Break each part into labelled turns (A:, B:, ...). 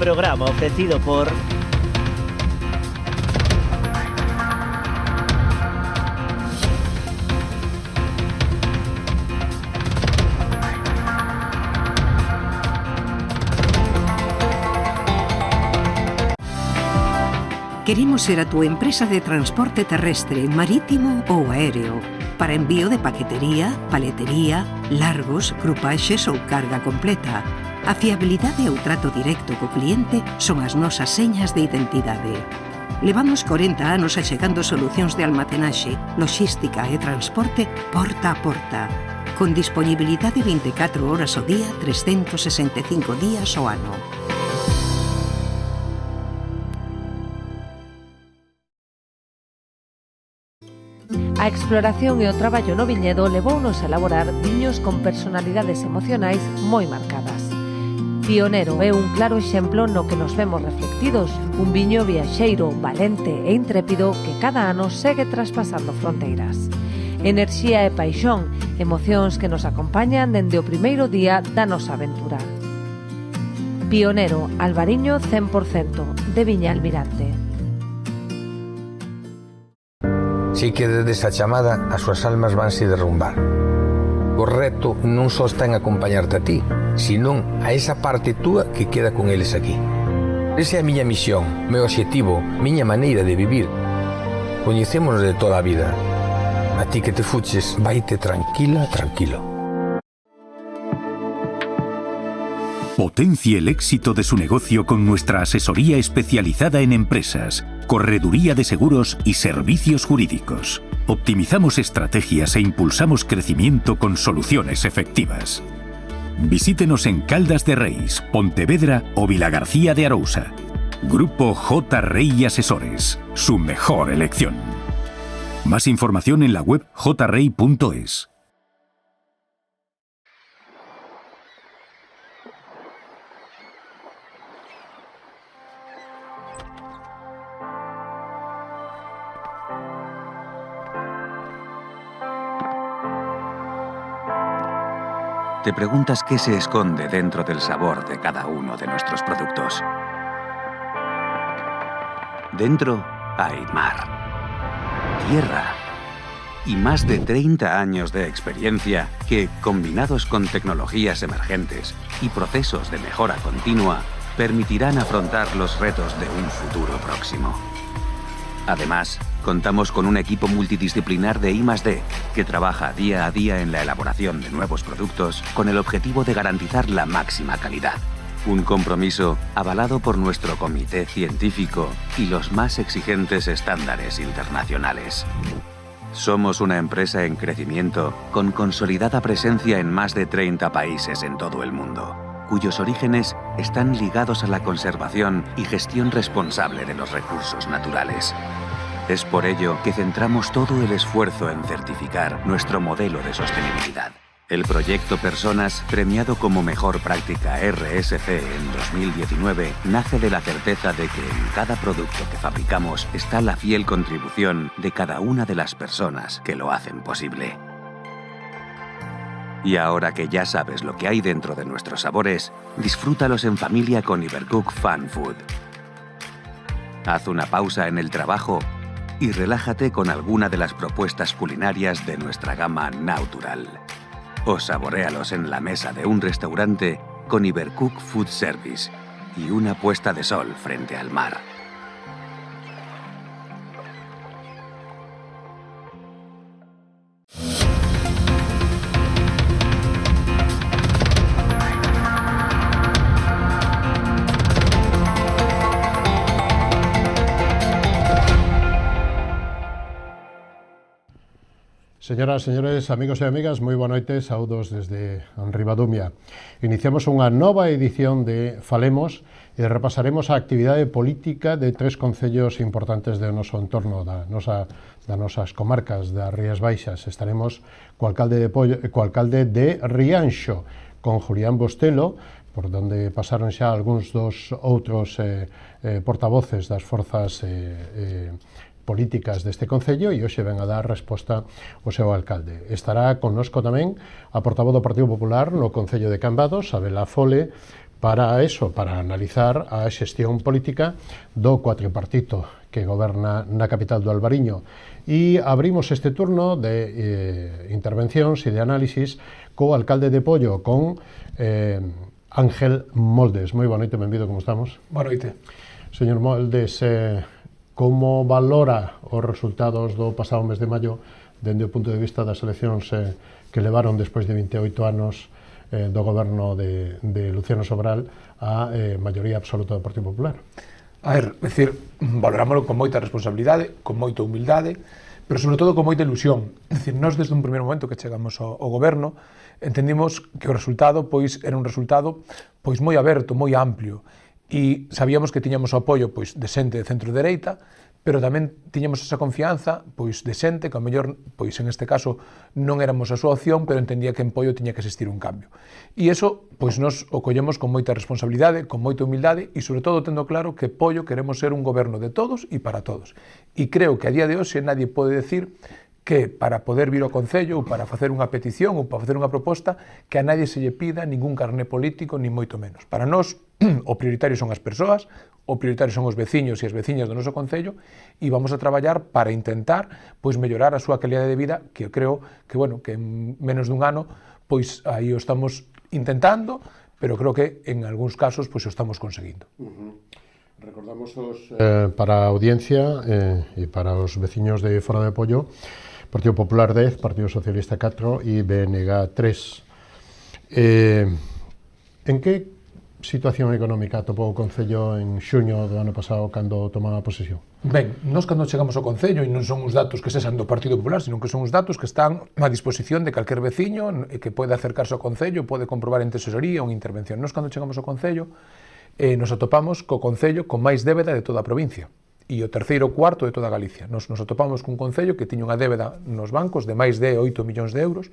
A: programa ofrecido por...
B: Queremos ser a túa empresa de transporte terrestre, marítimo ou aéreo para envío de paquetería, paletería, largos, grupaxes ou carga completa. A fiabilidade e o trato directo co cliente son as nosas señas de identidade. Levamos 40 anos achegando solucións de almacenaxe, logística e transporte porta a porta, con disponibilidade 24 horas ao día, 365 días ao ano.
C: A exploración e o traballo no viñedo levounos a elaborar viños con personalidades emocionais moi marcadas. Pionero é un claro exemplo no que nos vemos reflectidos, un viño viaxeiro, valente e intrépido que cada ano segue traspasando fronteiras. Enerxía e paixón, emocións que nos acompañan dende o primeiro día da nosa aventura. Pionero, Albariño 100%, de Viña Almirante.
D: Si quedes a chamada, as súas almas vanse derrumbar. O reto non só está en acompañarte a ti, senón a esa parte túa que queda con eles aquí. Esa é a miña misión, meu obxectivo, miña maneira de vivir. Coñecémonos de toda a vida. A ti que te fuches, vaite tranquila, tranquilo.
E: Potencie el éxito de su negocio con nuestra asesoría especializada en empresas, correduría de seguros y servicios jurídicos. Optimizamos estrategias e impulsamos crecimiento con soluciones efectivas. Visítenos en Caldas de Reis, Pontevedra o Vilagarcía de Arousa. Grupo J. Rey Asesores, su mejor elección. Más información en la web jrey.es.
F: ¿Te preguntas qué se esconde dentro del sabor de cada uno de nuestros productos? Dentro hay mar, tierra y más de 30 años de experiencia que, combinados con tecnologías emergentes y procesos de mejora continua, permitirán afrontar los retos de un futuro próximo. Además, contamos con un equipo multidisciplinar de I+D que trabaja día a día en la elaboración de nuevos productos con el objetivo de garantizar la máxima calidad. Un compromiso avalado por nuestro comité científico y los más exigentes estándares internacionales. Somos una empresa en crecimiento con consolidada presencia en más de 30 países en todo el mundo, cuyos orígenes están ligados a la conservación y gestión responsable de los recursos naturales. Es por ello que centramos todo el esfuerzo en certificar nuestro modelo de sostenibilidad. El proyecto Personas, premiado como Mejor Práctica RSC en 2019, nace de la certeza de que en cada producto que fabricamos está la fiel contribución de cada una de las personas que lo hacen posible. Y ahora que ya sabes lo que hay dentro de nuestros sabores, disfrútalos en familia con Ibercook Fun Food. Haz una pausa en el trabajo y relájate con alguna de las propuestas culinarias de nuestra gama Natural. O saboréalos en la mesa de un restaurante con Ibercook Food Service y una puesta de sol frente al mar.
G: Señoras, señores, amigos e amigas, moi boa noite, saúdos desde Ribadumia. Iniciamos unha nova edición de Falemos e repasaremos a actividade política de tres concellos importantes do noso entorno, das nosas comarcas das Rías Baixas. Estaremos co alcalde de Rianxo, con Julián Bostelo, por donde pasaron xa algúns dos outros portavoces das forzas políticas deste concello e hoxe ven a dar resposta o seu alcalde. Estará connosco tamén a portavoz do Partido Popular no Concello de Cambados, Abela Fole, para eso, para analizar a xestión política do cuatripartito que goberna na capital do Albariño. E abrimos este turno de intervencións e de análisis co alcalde de Pollo, con Ángel Moldes. Moi boa noite, benvido, como estamos?
A: Boa noite.
G: Señor Moldes, como valora os resultados do pasado mes de maio dende o punto de vista das eleccións que levaron despois de 28 anos do goberno de Luciano Sobral a maioría absoluta do Partido Popular?
A: A ver, decir, valorámoslo con moita responsabilidade, con moita humildade, pero sobre todo con moita ilusión. É dicir, nós desde un primeiro momento que chegamos ao goberno entendimos que o resultado pois era un resultado pois moi aberto, moi amplio, e sabíamos que tiñamos o apoio pois de xente de centro-dereita, pero tamén tiñamos esa confianza pois de xente que ao mellor, pois en este caso non éramos a súa opción, pero entendía que en Pollo tiña que existir un cambio. E iso, pois nos o collemos con moita responsabilidade, con moita humildade e sobre todo tendo claro que Pollo queremos ser un goberno de todos e para todos. E creo que a día de hoxe nadie pode decir que para poder vir ao Concello ou para facer unha petición ou para facer unha proposta que a nadie se lle pida ningún carné político ni moito menos. Para nós o prioritario son as persoas, o prioritario son os veciños e as veciñas do noso Concello e vamos a traballar para intentar pois mellorar a súa calidade de vida, que eu creo que, bueno, que en menos dun ano pois aí o estamos intentando, pero creo que en algúns casos pois o estamos conseguindo.
G: Recordamos para a audiencia e para os veciños de fora de Pollo, Partido Popular 10, Partido Socialista 4 e BNG 3. En que situación económica atopou o Concello en xuño do ano pasado cando tomaba a posesión?
A: Ben, nós cando chegamos ao Concello, e non son uns datos que sexan do Partido Popular, sino que son uns datos que están a disposición de calquer veciño e que pode acercarse ao Concello, pode comprobar en tesorería ou en intervención. Nós cando chegamos ao Concello, nos atopamos co Concello con máis débeda de toda a provincia e o terceiro ou cuarto de toda Galicia. Nos atopamos cun Concello que tiña unha débeda nos bancos de máis de 8 millóns de euros,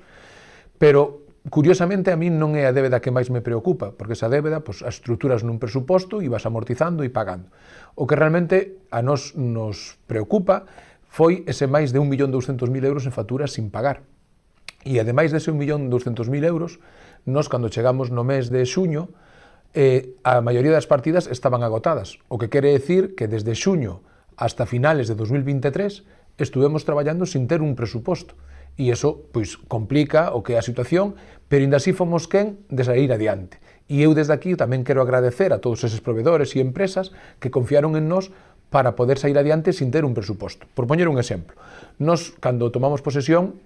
A: pero curiosamente a mí non é a débeda que máis me preocupa, porque esa débeda, pois, a estruturas nun presuposto e vas amortizando e pagando. O que realmente a nos preocupa foi ese máis de 1.200.000 euros en facturas sin pagar. E ademais dese 1.200.000 euros, nos cando chegamos no mes de xuño, a maioría das partidas estaban agotadas, o que quere decir que desde xuño hasta finales de 2023 estuvemos traballando sin ter un presuposto. E iso, pois, complica o que é a situación, pero ainda así fomos quen de sair adiante. E eu desde aquí tamén quero agradecer a todos eses provedores e empresas que confiaron en nós para poder sair adiante sin ter un presuposto. Por poñer un exemplo, nós, cando tomamos posesión,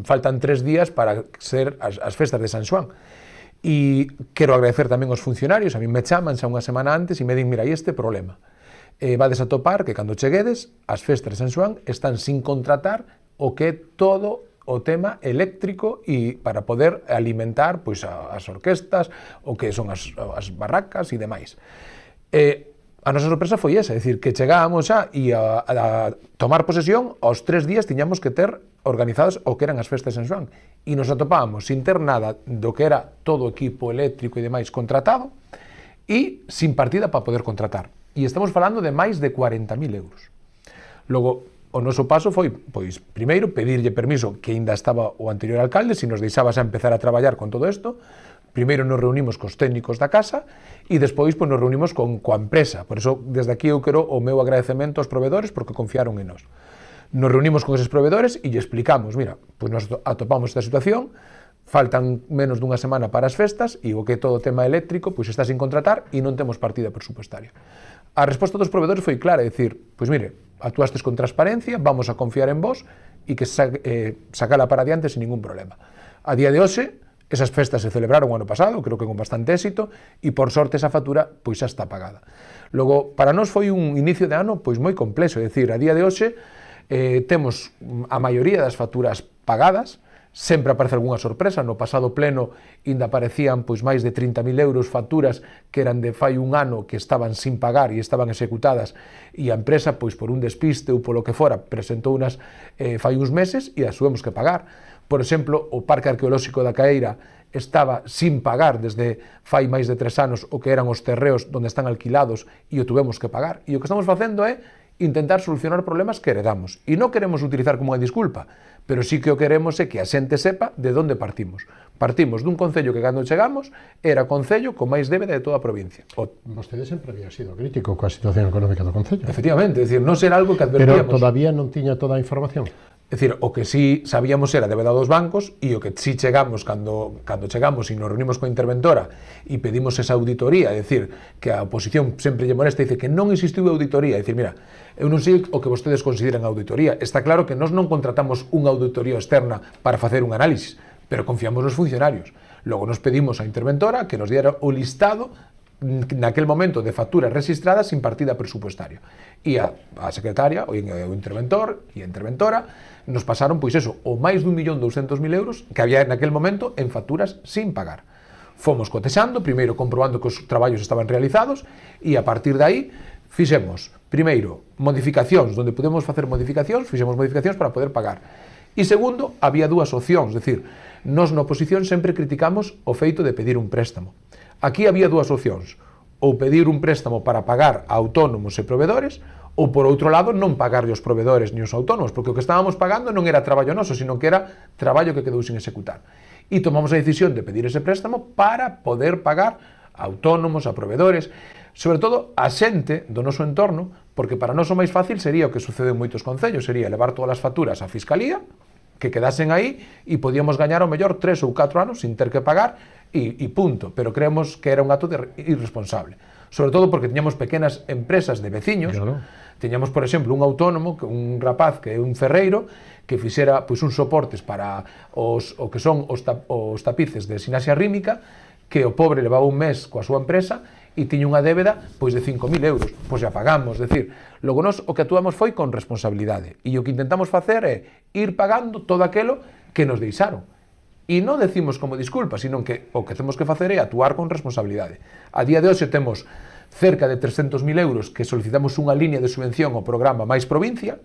A: faltan 3 días para ser as festas de San Xoán. E quero agradecer tamén aos funcionarios, a mí me chaman xa unha semana antes e me din, mira, hai este problema. Vades a topar que cando cheguedes, as festas de San Xoán están sin contratar o que é todo o tema eléctrico e para poder alimentar pois as orquestas, o que son as barracas e demais. A nosa sorpresa foi esa, é dicir, que chegábamos xa e a tomar posesión, aos 3 días tiñamos que ter organizados o que eran as festas de San Xoán e nos atopábamos sin ter nada do que era todo o equipo eléctrico e demais contratado e sin partida para poder contratar. E estamos falando de máis de 40.000 euros. Logo, o noso paso foi, pois, primeiro, pedirlle permiso que ainda estaba o anterior alcalde, se nos deixaba xa empezar a traballar con todo isto. Primeiro nos reunimos cos técnicos da casa e despois pois, nos reunimos coa empresa. Por iso, desde aquí eu quero o meu agradecemento aos provedores porque confiaron en nós. Nos reunimos con eses provedores e lle explicamos, mira, pois nos atopamos esta situación, faltan menos dunha semana para as festas e o que é todo o tema eléctrico pois está sin contratar e non temos partida presupuestaria. A resposta dos provedores foi clara, é dicir, pois mire, actuastes con transparencia, vamos a confiar en vos e que sacala para adiante sin ningún problema. A día de hoxe, esas festas se celebraron o ano pasado, creo que con bastante éxito, e por sorte esa factura pois xa está pagada. Logo, para nós foi un inicio de ano pois moi complexo, é dicir, a día de hoxe temos a maioría das facturas pagadas, sempre aparece algunha sorpresa, no pasado pleno ainda aparecían pois máis de 30.000 euros facturas que eran de fai un ano que estaban sin pagar e estaban executadas e a empresa pois por un despiste ou polo que fora presentou unas fai uns meses e as tuvemos que pagar. Por exemplo, o Parque Arqueolóxico da Caeira estaba sin pagar desde fai máis de 3 anos o que eran os terreos onde están alquilados e o tuvemos que pagar. E o que estamos facendo é intentar solucionar problemas que heredamos. E non queremos utilizar como unha disculpa, pero sí que o queremos é que a xente sepa de onde partimos. Partimos dun concello que cando chegamos era o concello con máis débeda de toda a provincia.
G: Vostede sempre había sido crítico coa situación económica do concello.
A: Efectivamente, é dicir, non era algo que
G: Pero
A: advertíamos.
G: todavía non tiña toda a información.
A: É dicir, o que sí sabíamos era a débeda dos bancos e o que sí chegamos cando chegamos e nos reunimos coa interventora e pedimos esa auditoría, é dicir, que a oposición sempre lle molesta, dice que non existiu auditoría, é dicir, mira, eu non sei o que vostedes consideran auditoría, está claro que nós non contratamos unha auditoría externa para facer un análisis, pero confiamos nos funcionarios. Logo nos pedimos á interventora que nos diera o listado naquel momento de facturas registradas sin partida presupuestaria. E a secretaria, o interventor e a interventora nos pasaron, pois eso, o máis de 1.200.000 euros que había naquel momento en facturas sin pagar. Fomos cotexando, primeiro comprobando que os traballos estaban realizados e a partir de aí fixemos, primeiro, modificacións, onde podemos facer modificacións, fixemos modificacións para poder pagar. E segundo, había dúas opcións, é dicir, nós na oposición sempre criticamos o feito de pedir un préstamo. Aquí había dúas opcións, ou pedir un préstamo para pagar a autónomos e provedores, ou por outro lado non pagarlle aos provedores ni aos autónomos, porque o que estábamos pagando non era traballo noso, sino que era traballo que quedou sin executar. E tomamos a decisión de pedir ese préstamo para poder pagar a autónomos, a provedores, sobre todo a xente do noso entorno, porque para nós o máis fácil sería o que sucede en moitos concellos, sería levar todas as facturas á Fiscalía, que quedasen aí e podíamos gañar ao mellor 3 ou 4 anos sin ter que pagar e punto, pero creemos que era un acto irresponsable, sobre todo porque tiñamos pequenas empresas de veciños, claro. Tiñamos, por exemplo, un autónomo, un rapaz que é un ferreiro, que fixera pois uns soportes para o que son os tapices de sinasia rímica, que o pobre levaba un mes coa súa empresa e tiña unha débeda pois de 5.000 euros, pois já pagamos, decir, logo nós o que actuamos foi con responsabilidade e o que intentamos facer é ir pagando todo aquelo que nos deixaron. E non decimos como disculpa, sino que o que temos que facer é actuar con responsabilidade. A día de hoxe temos cerca de 300.000 euros que solicitamos unha línea de subvención ao programa Mais Provincia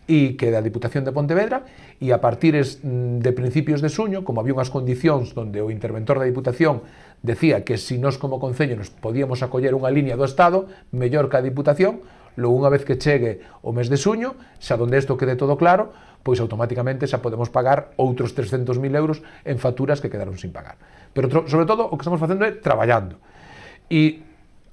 A: e que da Diputación de Pontevedra, e a partir de principios de xuño, como había unhas condicións onde o interventor da Diputación decía que se nós como Concello nos podíamos acoller unha línea do Estado mellor que a Diputación, logo unha vez que chegue o mes de xuño, xa donde isto quede todo claro, pois automáticamente xa podemos pagar outros 300.000 euros en facturas que quedaron sin pagar. Pero sobre todo o que estamos facendo é traballando. E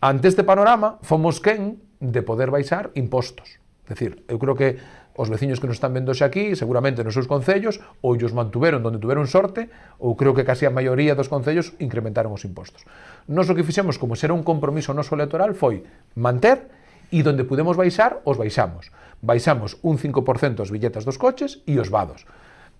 A: ante este panorama fomos quen de poder baixar impostos. É dicir, eu creo que os veciños que nos están vendo xa aquí, seguramente nos seus concellos, ou os mantuveron donde tuveron sorte, ou creo que casi a maioría dos concellos incrementaron os impostos. Nos o que fixemos, como será un compromiso noso electoral, foi manter, e donde pudemos baixar, os baixamos. Baixamos un 5% as billetas dos coches e os vados.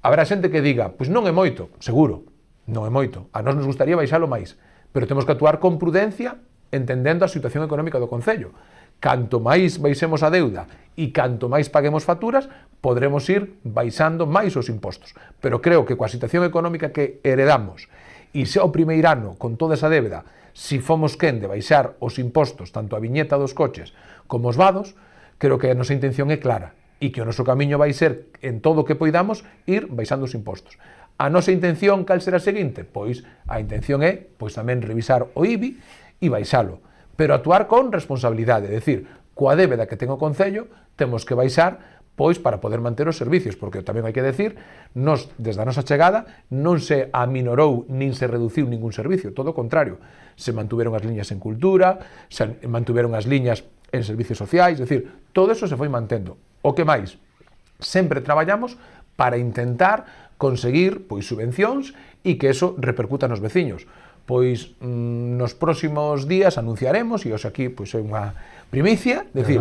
A: Haberá xente que diga, pois non é moito, seguro, non é moito, a nós nos gustaría baixalo máis, pero temos que actuar con prudencia, entendendo a situación económica do concello. Canto máis baixemos a deuda e canto máis paguemos facturas, podremos ir baixando máis os impostos. Pero creo que coa situación económica que heredamos e xa o primeiro ano con toda esa débeda, si fomos quen de baixar os impostos, tanto a viñeta dos coches como os vados, creo que a nosa intención é clara e que o noso camiño vai ser, en todo o que poidamos, ir baixando os impostos. A nosa intención, cal será a seguinte? Pois a intención é pois tamén revisar o IBI e baixalo, pero actuar con responsabilidade, é dicir, coa débeda que ten o Concello, temos que baixar pois para poder manter os servicios, porque tamén hai que decir, nos, desde a nosa chegada, non se aminorou nin se reduciu ningún servicio, todo o contrario, se mantuveron as liñas en cultura, se mantuveron as liñas en servicios sociais, é dicir, todo eso se foi mantendo. O que máis? Sempre traballamos para intentar conseguir pois subvencións e que eso repercuta nos veciños. Pois nos próximos días anunciaremos, e hoxe aquí pois é unha primicia, decir,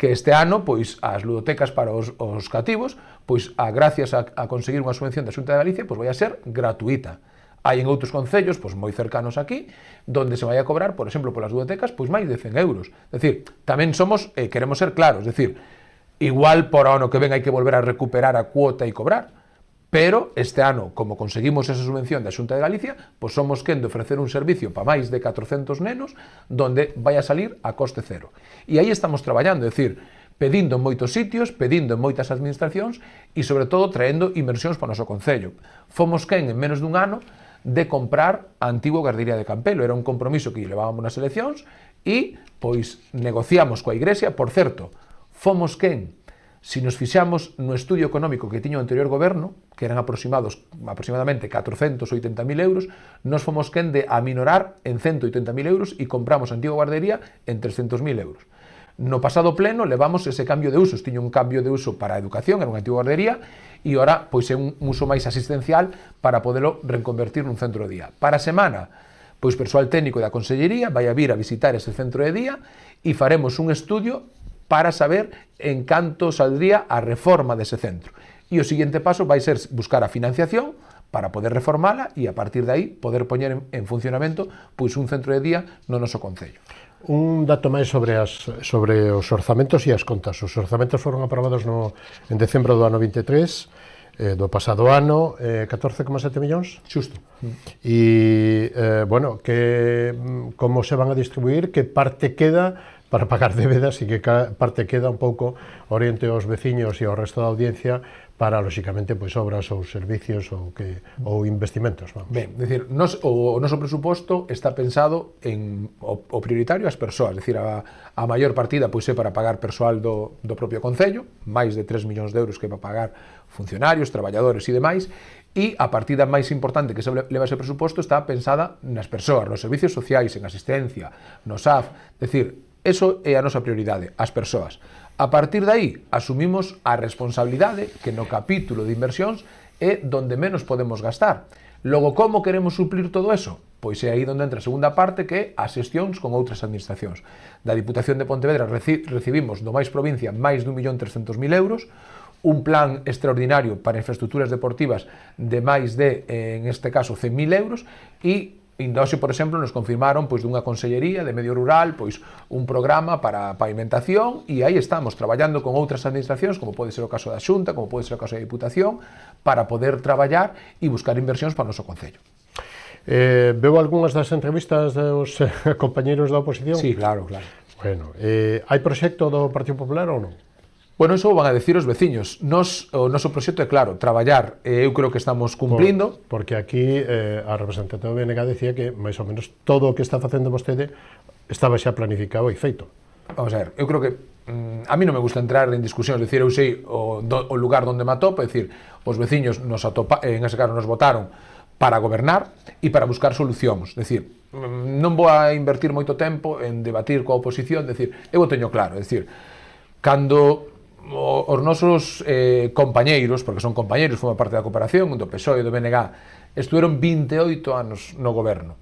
A: que este ano pois as ludotecas para os cativos, pois gracias a conseguir unha subvención da Xunta de Galicia, pois vai a ser gratuita. Hai en outros concellos, pois moi cercanos aquí, donde se vai a cobrar, por exemplo, polas ludotecas, pois máis de 100 euros. É dicir, tamén somos, queremos ser claros, é dicir, igual por ano que ven hai que volver a recuperar a cuota e cobrar, pero este ano, como conseguimos esa subvención da Xunta de Galicia, pois somos quen de ofrecer un servicio para máis de 400 nenos, donde vai a salir a coste cero. E aí estamos traballando, é dicir, pedindo en moitos sitios, pedindo en moitas administracións e, sobre todo, traendo inversións para o noso concello. Fomos quen, en menos dun ano, de comprar a antigo Gardería de Campelo. Era un compromiso que levábamos nas eleccións e, pois, negociamos coa Igrexa. Por certo, fomos quen Se nos fixamos no estudio económico que tiña o anterior goberno, que eran aproximadamente 480.000 euros, nos fomos quen de aminorar en 180.000 euros e compramos a antiga guardería en 300.000 euros. No pasado pleno levamos ese cambio de usos, tiña un cambio de uso para a educación, era unha antiga guardería, e ora pois é un uso máis asistencial para poderlo reconvertir nun centro de día. Para a semana, pois persoal técnico da Consellería vai a vir a visitar ese centro de día e faremos un estudio para saber en canto saldría a reforma dese centro. E o seguinte paso vai ser buscar a financiación para poder reformala e a partir de aí poder poñer en funcionamento pois un centro de día no noso concello.
G: Un dato máis sobre os orzamentos e as contas. Os orzamentos foron aprobados en decembro do ano 23, do pasado ano, 14,7 millóns.
A: Xusto.
G: E, bueno, como se van a distribuir, que parte queda para pagar débedas e que parte queda un pouco oriente aos veciños e ao resto da audiencia para, lóxicamente, pois, obras ou servicios ou investimentos. Vamos.
A: Ben, decir, o noso presuposto está pensado en o prioritario as persoas, decir, a maior partida pois é para pagar persoal do propio concello, máis de 3 millóns de euros que para pagar funcionarios, traballadores e demais, e a partida máis importante que se leva ese presuposto está pensada nas persoas, nos servicios sociais, en asistencia, no SAF, decir, eso é a nosa prioridade, as persoas. A partir de aí, asumimos a responsabilidade que no capítulo de inversións é donde menos podemos gastar. Logo, como queremos suplir todo eso? Pois é aí onde entra a segunda parte, que é as xestións con outras administracións. Da Diputación de Pontevedra recibimos do máis provincia máis de 1.300.000 euros, un plan extraordinario para infraestructuras deportivas de máis de, en este caso, 100.000 euros, e hoxe, por exemplo, nos confirmaron pois dunha consellería de medio rural pois un programa para pavimentación e aí estamos traballando con outras administracións, como pode ser o caso da Xunta, como pode ser o caso da Diputación, para poder traballar e buscar inversións para o noso concello.
G: Veo algunhas das entrevistas dos compañeiros da oposición?
A: Sí, claro.
G: Bueno, hai proxecto do Partido Popular ou non?
A: Bueno, eso van a decir os veciños. O noso proxecto é claro, traballar, eu creo que estamos cumplindo.
G: Porque aquí a representante do BNG decía que máis ou menos todo o que está facendo vostede estaba xa planificado e feito.
A: Vamos a ver, eu creo que a mí non me gusta entrar en discusións, decir, eu sei o lugar onde me atopo, é dicir, os veciños en ese caso nos votaron para gobernar e para buscar solucións, é dicir, non vou a invertir moito tempo en debatir coa oposición, é dicir, eu o teño claro, é dicir, cando os nosos compañeiros, porque son compañeiros, forma parte da cooperación, do PSOE e do BNG, estuveron 28 anos no goberno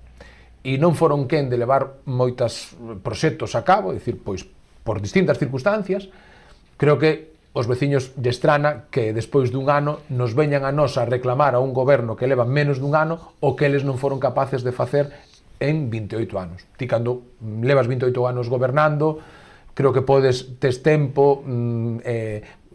A: e non foron quen de levar moitos proxectos a cabo, é dicir, pois, por distintas circunstancias, creo que os veciños de estrana que despois dun ano nos veñan a nos a reclamar a un goberno que leva menos dun ano o que eles non foron capaces de facer en 28 anos. Ti cando levas 28 anos gobernando, creo que tes tempo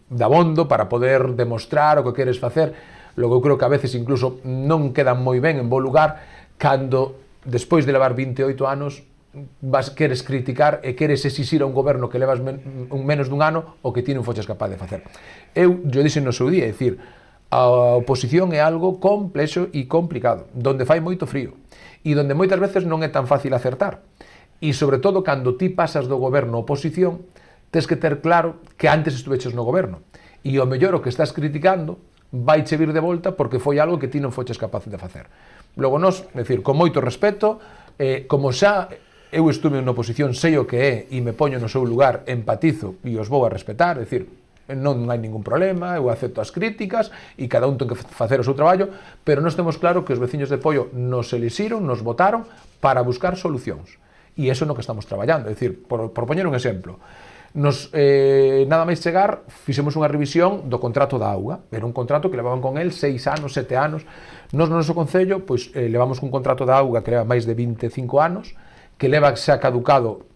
A: dabondo para poder demostrar o que queres facer. Logo, eu creo que a veces incluso non quedan moi ben en bo lugar cando, despois de levar 28 anos, queres criticar e queres exixir a un goberno que levas menos dun ano o que ti non foches capaz de facer. Eu dixen no seu día, é dicir, a oposición é algo complexo e complicado, donde fai moito frío e donde moitas veces non é tan fácil acertar. E, sobre todo, cando ti pasas do goberno a oposición, tens que ter claro que antes estuveches no goberno. E o mellor o que estás criticando vai che vir de volta porque foi algo que ti non foches capaz de facer. Logo, nós, é dicir, con moito respeto, como xa eu estuve na oposición, sei o que é e me poño no seu lugar, empatizo e os vou a respetar, é dicir, non hai ningún problema, eu acepto as críticas e cada un ten que facer o seu traballo, pero nós temos claro que os veciños de Poio nos elixiron, nos votaron para buscar solucións. E iso é no que estamos traballando, é dicir, por poñer un exemplo, nada máis chegar, fixemos unha revisión do contrato da auga, era un contrato que levaban con el 6 anos, 7 anos, nos no noso concello, pois levamos un contrato da auga que leva máis de 25 anos, que leva xa caducado,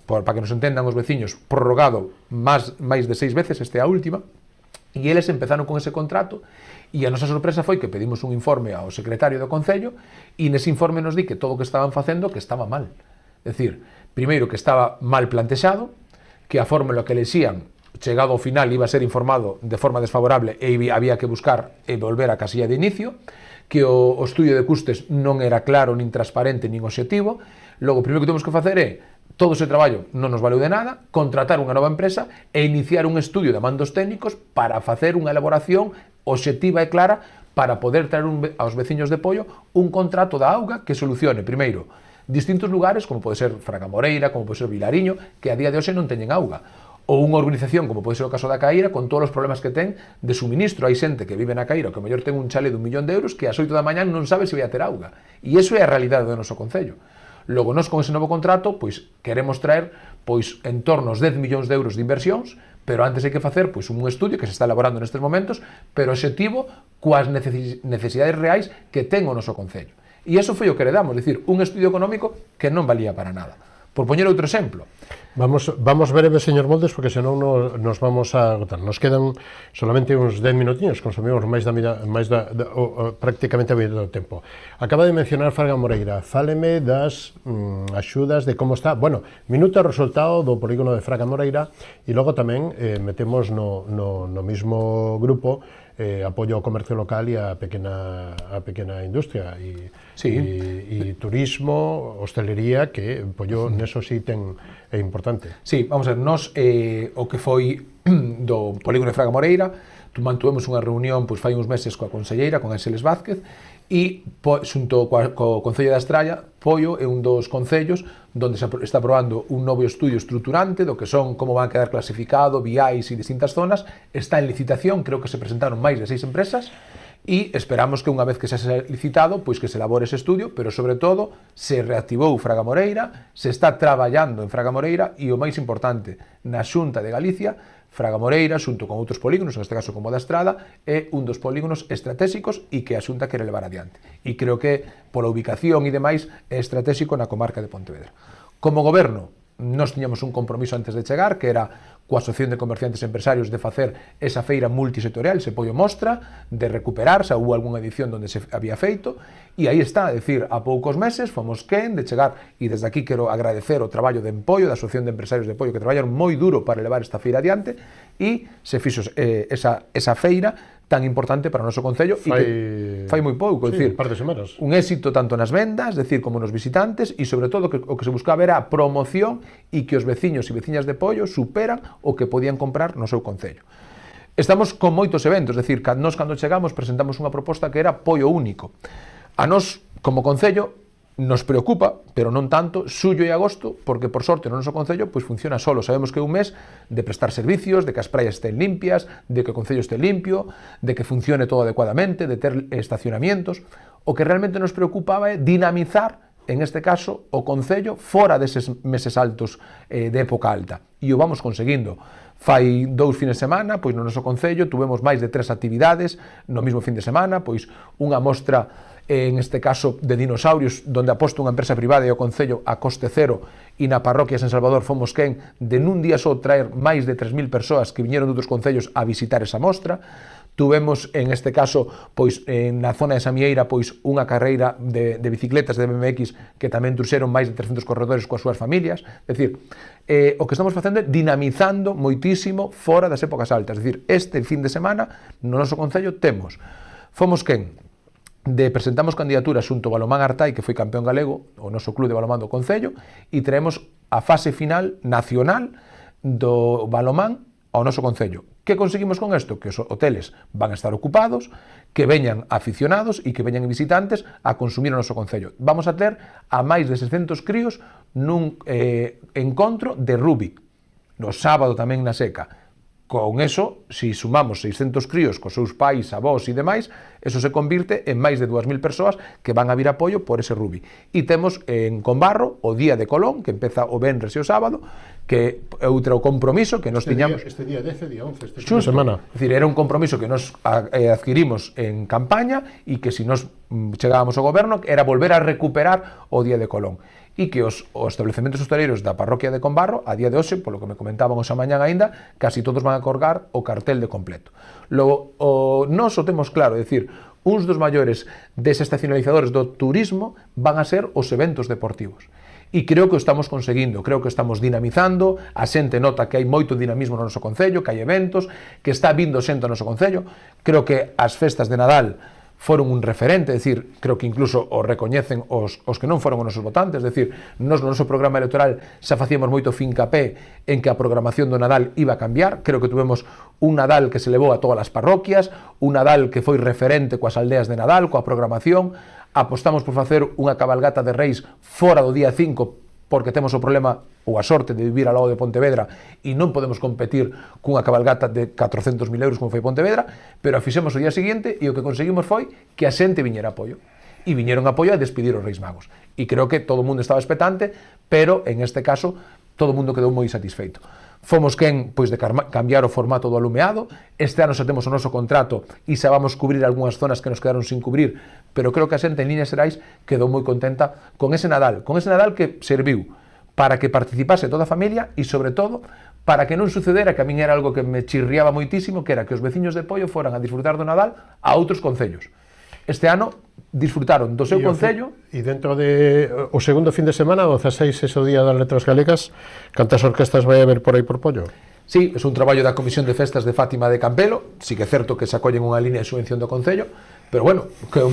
A: para que nos entendan os veciños, prorrogado máis de 6 veces, esta é a última, e eles empezaron con ese contrato, e a nosa sorpresa foi que pedimos un informe ao secretario do Concello e nese informe nos di que todo o que estaban facendo que estaba mal. É dicir, primeiro que estaba mal plantexado, que a fórmula que elexían chegado ao final iba a ser informado de forma desfavorable e había que buscar e volver á casilla de inicio, que o estudio de custes non era claro, nin transparente, nin obxectivo. Logo, o primeiro que temos que facer é todo ese traballo non nos valeu de nada, contratar unha nova empresa e iniciar un estudio de mandos técnicos para facer unha elaboración obxectiva e clara para poder traer aos veciños de Poio un contrato da auga que solucione, primeiro, distintos lugares, como pode ser Fragamoreira, como pode ser Vilariño, que a día de hoxe non teñen auga, ou unha urbanización, como pode ser o caso da Caíra, con todos os problemas que ten de suministro. Hai xente que vive na Caíra, que ao mellor ten un chale de 1 millón de euros, que ás 8 da mañá non sabe se vai a ter auga. E iso é a realidade do noso concello. Logo, nós con ese novo contrato, pois, queremos traer, pois, en torno aos 10 millóns de euros de inversións, pero antes hai que facer, pois, un estudio que se está elaborando nestes momentos, pero obxectivo coas necesidades reais que ten o noso concello. E iso foi o que heredamos, dicir, un estudio económico que non valía para nada. Por poñer outro exemplo.
G: Vamos breve, señor Moldes, porque senón nos vamos a agotar. Nos quedan solamente uns 10 minutinhos, consumimos prácticamente a mitad do tempo. Acaba de mencionar Fragamoreira. Fáleme das axudas, de como está. Bueno, minuto resultado do polígono de Fragamoreira, e logo tamén metemos no mismo grupo apoio ao comercio local e a pequena industria e turismo, hostelería, que apoio neso sí é importante.
A: Sí, vamos a ver, nos o que foi do polígono de Fragamoreira, mantuvemos unha reunión pois fai uns meses coa conselleira, con Ángeles Vázquez, e xunto co Concello da Estralla, Poio é un dos concellos onde se está aprobando un novo estudio estruturante do que son como van a quedar clasificado, viais e distintas zonas. Está en licitación, creo que se presentaron máis de 6 empresas, e esperamos que unha vez que se ha licitado, pois que se elabore ese estudio, pero sobre todo se reactivou Fragamoreira, se está traballando en Fragamoreira, e o máis importante, na Xunta de Galicia, Fragamoreira, xunto con outros polígonos, en este caso como da Estrada, é un dos polígonos estratégicos e que a Xunta quere levar adiante. E creo que, pola ubicación e demais, é estratégico na comarca de Pontevedra. Como goberno, nós tiñamos un compromiso antes de chegar, que era coa Asociación de Comerciantes e Empresarios de facer esa feira multisectorial, ese Poio Mostra, de recuperarse, houve algunha edición onde se había feito, e aí está, é dicir, a poucos meses fomos quen de chegar, e desde aquí quero agradecer o traballo de Empoio, da Asociación de Empresarios de Poio, que traballaron moi duro para levar esta feira adiante, e se fixo esa feira tan importante para o noso concello e que fai moi pouco,
G: sí, un par de semanas.
A: Un éxito tanto nas vendas, decir, como nos visitantes, e sobre todo o que se buscaba era a promoción e que os veciños e veciñas de Poio superan o que podían comprar no seu concello. Estamos con moitos eventos, decir, nós cando chegamos presentamos unha proposta que era Poio único. A nós, como concello, nos preocupa, pero non tanto, xullo e agosto, porque por sorte no noso concello pois funciona solo. Sabemos que é un mes de prestar servicios, de que as praias estén limpias, de que o concello este limpio, de que funcione todo adecuadamente, de ter estacionamientos. O que realmente nos preocupaba é dinamizar, en este caso, o concello fora deses meses altos de época alta. E o vamos conseguindo. Fai 2 fines de semana, pois no noso concello tuvemos máis de 3 actividades no mismo fin de semana, pois unha mostra en este caso de dinosaurios, donde aposta unha empresa privada e o concello a coste cero, e na parroquia de San Salvador fomos quen de nun día só traer máis de 3.000 persoas que viñeron de outros concellos a visitar esa mostra. Tuvemos, en este caso, pois na zona de Samieira, pois unha carreira de bicicletas de BMX que tamén truxeron máis de 300 corredores coas súas familias. É dicir, o que estamos facendo é dinamizando moitísimo fora das épocas altas. É dicir, este fin de semana no noso concello fomos quen presentamos candidatura xunto ao Balomán Artai, que foi campeón galego, o noso club de balomán do concello, e traemos a fase final nacional do balomán ao noso concello. Que conseguimos con isto? Que os hoteles van a estar ocupados, que veñan aficionados e que veñan visitantes a consumir o noso concello. Vamos a ter a máis de 600 críos nun encontro de rugby, no sábado tamén na Seca. Con eso, si sumamos 600 críos cos seus pais, avós e demais, eso se convirte en máis de 2.000 persoas que van a vir a Poio por ese rugby. E temos en Combarro o Día de Colón, que empeza o venres e o sábado, que é outro compromiso que nos tiñamos...
G: Este día 10 e día 11, este fin de semana.
A: É dicir, era un compromiso que nos adquirimos en campaña e que si nos chegábamos ao goberno era volver a recuperar o Día de Colón. E que os establecementos hostaleiros da parroquia de Combarro, a día de hoxe, polo que me comentaban hoxe a mañán aínda, casi todos van a colgar o cartel de completo. Logo, nós o temos claro, é dicir, uns dos maiores desestacionalizadores do turismo van a ser os eventos deportivos. E creo que o estamos conseguindo, creo que estamos dinamizando, a xente nota que hai moito dinamismo no noso concello, que hai eventos, que está vindo xente ao noso concello. Creo que as festas de Nadal foron un referente, é dicir, creo que incluso o recoñecen os que non foron os nosos votantes, é dicir, nos no noso programa electoral xa facíamos moito fincapé en que a programación do Nadal iba a cambiar. Creo que tuvemos un Nadal que se levou a todas as parroquias, un Nadal que foi referente coas aldeas de Nadal, coa programación. Apostamos por facer unha cabalgata de Reis fora do día 5, porque temos o problema ou a sorte de vivir ao lado de Pontevedra e non podemos competir cunha cabalgata de 400.000 euros como foi Pontevedra, pero a fixemos o día seguinte e o que conseguimos foi que a xente viñera a apoio. E viñeron a apoio a despedir os Reis Magos. E creo que todo o mundo estaba expectante, pero en este caso todo o mundo quedou moi satisfeito. Fomos quen pois, de cambiar o formato do alumeado. Este ano xa temos o noso contrato e xa vamos cubrir algunhas zonas que nos quedaron sin cubrir, pero creo que a xente en líneas xerais quedou moi contenta con ese Nadal que serviu para que participase toda a familia e, sobre todo, para que non sucedera, que a min era algo que me chirriaba moitísimo, que era que os veciños de Poio foran a disfrutar do Nadal a outros concellos. Este ano disfrutaron do seu concello.
G: E dentro de o segundo fin de semana, o 16, ese día das letras galegas, cantas orquestas vai haber por aí por Poio?
A: Sí, é un traballo da Comisión de Festas de Fátima de Campelo. Sí que é certo que se acollen unha línea de subvención do concello, pero bueno, que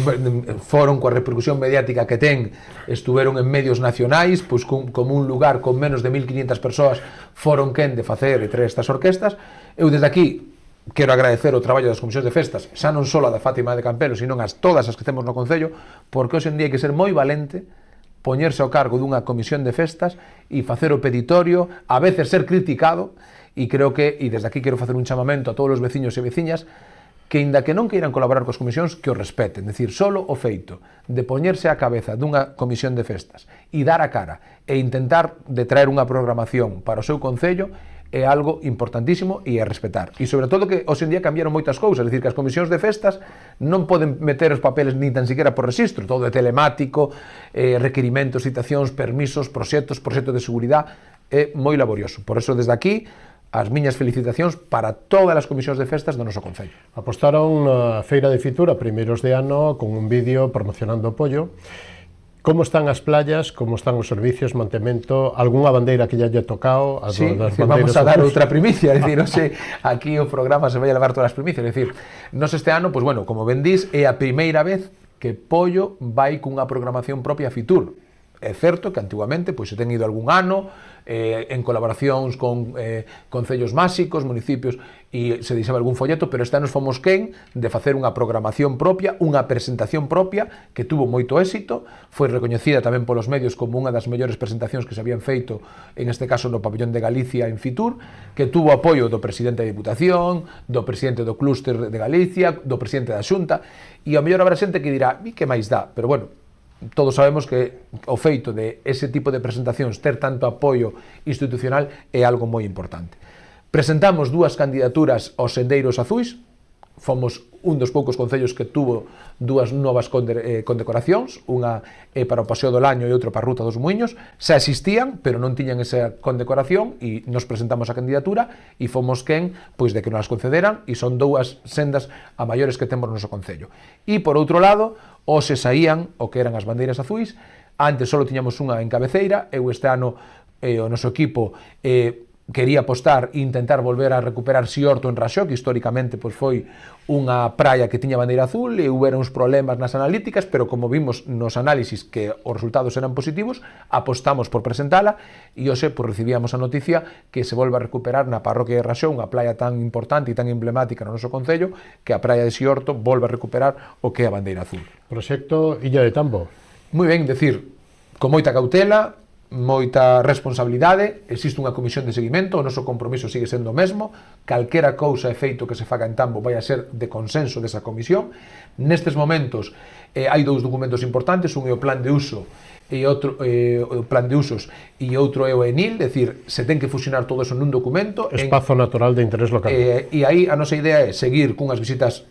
A: foron coa repercusión mediática que ten, estuveron en medios nacionais, pois como un lugar con menos de 1.500 persoas foron quen de facer e traer estas orquestas. Eu desde aquí quero agradecer o traballo das comisións de festas, xa non só a da Fátima de Campelo, sino as todas as que temos no concello, porque hoxe en día hai que ser moi valente, poñerse ao cargo dunha comisión de festas e facer o peditorio, a veces ser criticado, e creo que, e desde aquí quero facer un chamamento a todos os veciños e veciñas, que inda que non queiran colaborar coas comisións, que o respeten. Decir, solo o feito de poñerse á cabeza dunha comisión de festas e dar a cara e intentar de traer unha programación para o seu concello é algo importantísimo e a respetar. E sobre todo que hoxe en día cambiaron moitas cousas, é dicir, que as comisións de festas non poden meter os papeles ni tan siquiera por registro, todo é telemático, requerimentos, citacións, permisos, proxectos de seguridade, é moi laborioso. Por eso, desde aquí, as miñas felicitacións para todas as comisións de festas do noso concello.
G: Apostaron na Feira de Fitur a primeiros de ano con un vídeo promocionando o Poio. Como están as playas, como están os servicios, mantemento, algunha bandeira que ya lle tocado?
A: Sí, vamos a dar outra primicia, é dicir, hoxe aquí o programa se vai a levar todas as primicias, é dicir, nos este ano, pois bueno, como ben dís, é a primeira vez que Poio vai cunha programación propia a Fitur. É certo que antiguamente pois se ten ido algún ano en colaboracións con concellos máxicos, municipios, e se deixaba algún folleto, pero este ano fomos quen de facer unha programación propia, unha presentación propia que tuvo moito éxito, foi recoñecida tamén polos medios como unha das mellores presentacións que se habían feito, en este caso no pabellón de Galicia en Fitur, que tuvo apoio do presidente da Diputación, do presidente do Clúster de Galicia, do presidente da Xunta, e ao mellor habrá xente que dirá, que máis dá? Pero bueno, todos sabemos que o feito de ese tipo de presentacións ter tanto apoio institucional é algo moi importante. Presentamos dúas candidaturas aos Sendeiros Azuis, fomos un dos poucos concellos que tuvo dúas novas condecoracións, unha é para o Paseo do Laño e outra para a Ruta dos Muiños, xa existían, pero non tiñan esa condecoración e nos presentamos a candidatura e fomos quen pois de que nos concederan, e son dúas sendas a maiores que temos no noso concello. E por outro lado, hoxe saían o que eran as bandeiras azuis. Antes só tiñamos unha en cabeceira, eu este ano o noso equipo quería apostar e intentar volver a recuperar Siorto en Raxó, que históricamente pois foi unha praia que tiña bandeira azul e houveron uns problemas nas analíticas, pero como vimos nos análisis que os resultados eran positivos, apostamos por presentala e hoxe pois recibíamos a noticia que se volve a recuperar na parroquia de Raxó, unha praia tan importante e tan emblemática no noso concello, que a praia de Siorto volve a recuperar o que é a bandeira azul.
G: Proxecto Illa de Tambo.
A: Moi ben, decir, con moita cautela, moita responsabilidade, existe unha comisión de seguimento, o noso compromiso sigue sendo o mesmo, calquera cousa e feito que se faga en Tambo vai a ser de consenso desa comisión. Nestes momentos hai dous documentos importantes, un é o plan de uso e outro o plan de usos e outro é o ENIL, é dicir, se ten que fusionar todo eso nun documento.
G: Espazo natural de interés local.
A: E aí a nosa idea é seguir cunhas visitas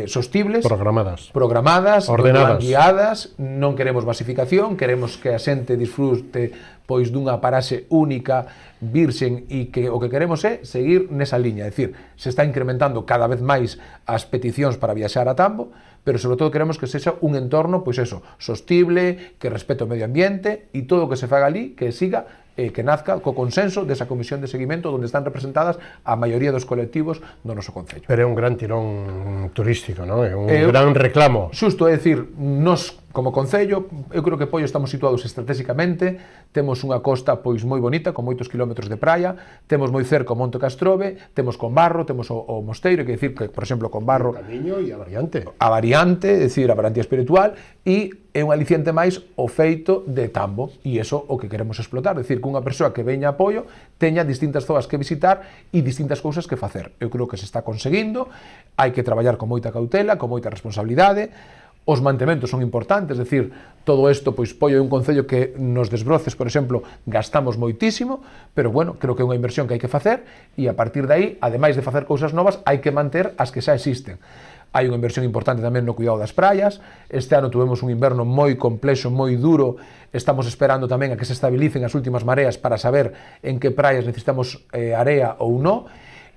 A: sostibles,
G: programadas,
A: ordenadas, guiadas. Non queremos masificación, queremos que a xente disfrute pois dunha paraxe única, virxen, e que o que queremos é seguir nesa liña, é dicir, se está incrementando cada vez máis as peticións para viaxar a Tambo, pero sobre todo queremos que sexa un entorno, pois eso, sostible, que respete o medio ambiente, e todo o que se faga ali, que siga que nazca co consenso desa comisión de seguimento onde están representadas a maioría dos colectivos do noso concello.
G: Pero é un gran tirón turístico, non? É un gran reclamo.
A: Xusto, é dicir, nos como concello, eu creo que Poio estamos situados estratégicamente, temos unha costa pois moi bonita, con moitos kilómetros de praia, temos moi cerca o Monte Castrobe, temos Conbarro, temos o Mosteiro, que decir que, por exemplo, Conbarro...
G: O Camiño e a variante.
A: A variante, é dicir, a variante espiritual, e é un aliciente máis o feito de Tambo, e iso o que queremos explotar, é dicir, que unha persoa que veña a Poio teña distintas zonas que visitar e distintas cousas que facer. Eu creo que se está conseguindo, hai que traballar con moita cautela, con moita responsabilidade. Os mantementos son importantes, é dicir, todo isto, pois Poio é un concello que nos desbroces, por exemplo, gastamos moitísimo, pero bueno, creo que é unha inversión que hai que facer e a partir de aí, ademais de facer cousas novas, hai que manter as que xa existen. Hai unha inversión importante tamén no cuidado das praias, este ano tuvemos un inverno moi complexo, moi duro, estamos esperando tamén a que se estabilicen as últimas mareas para saber en que praias necesitamos area ou non,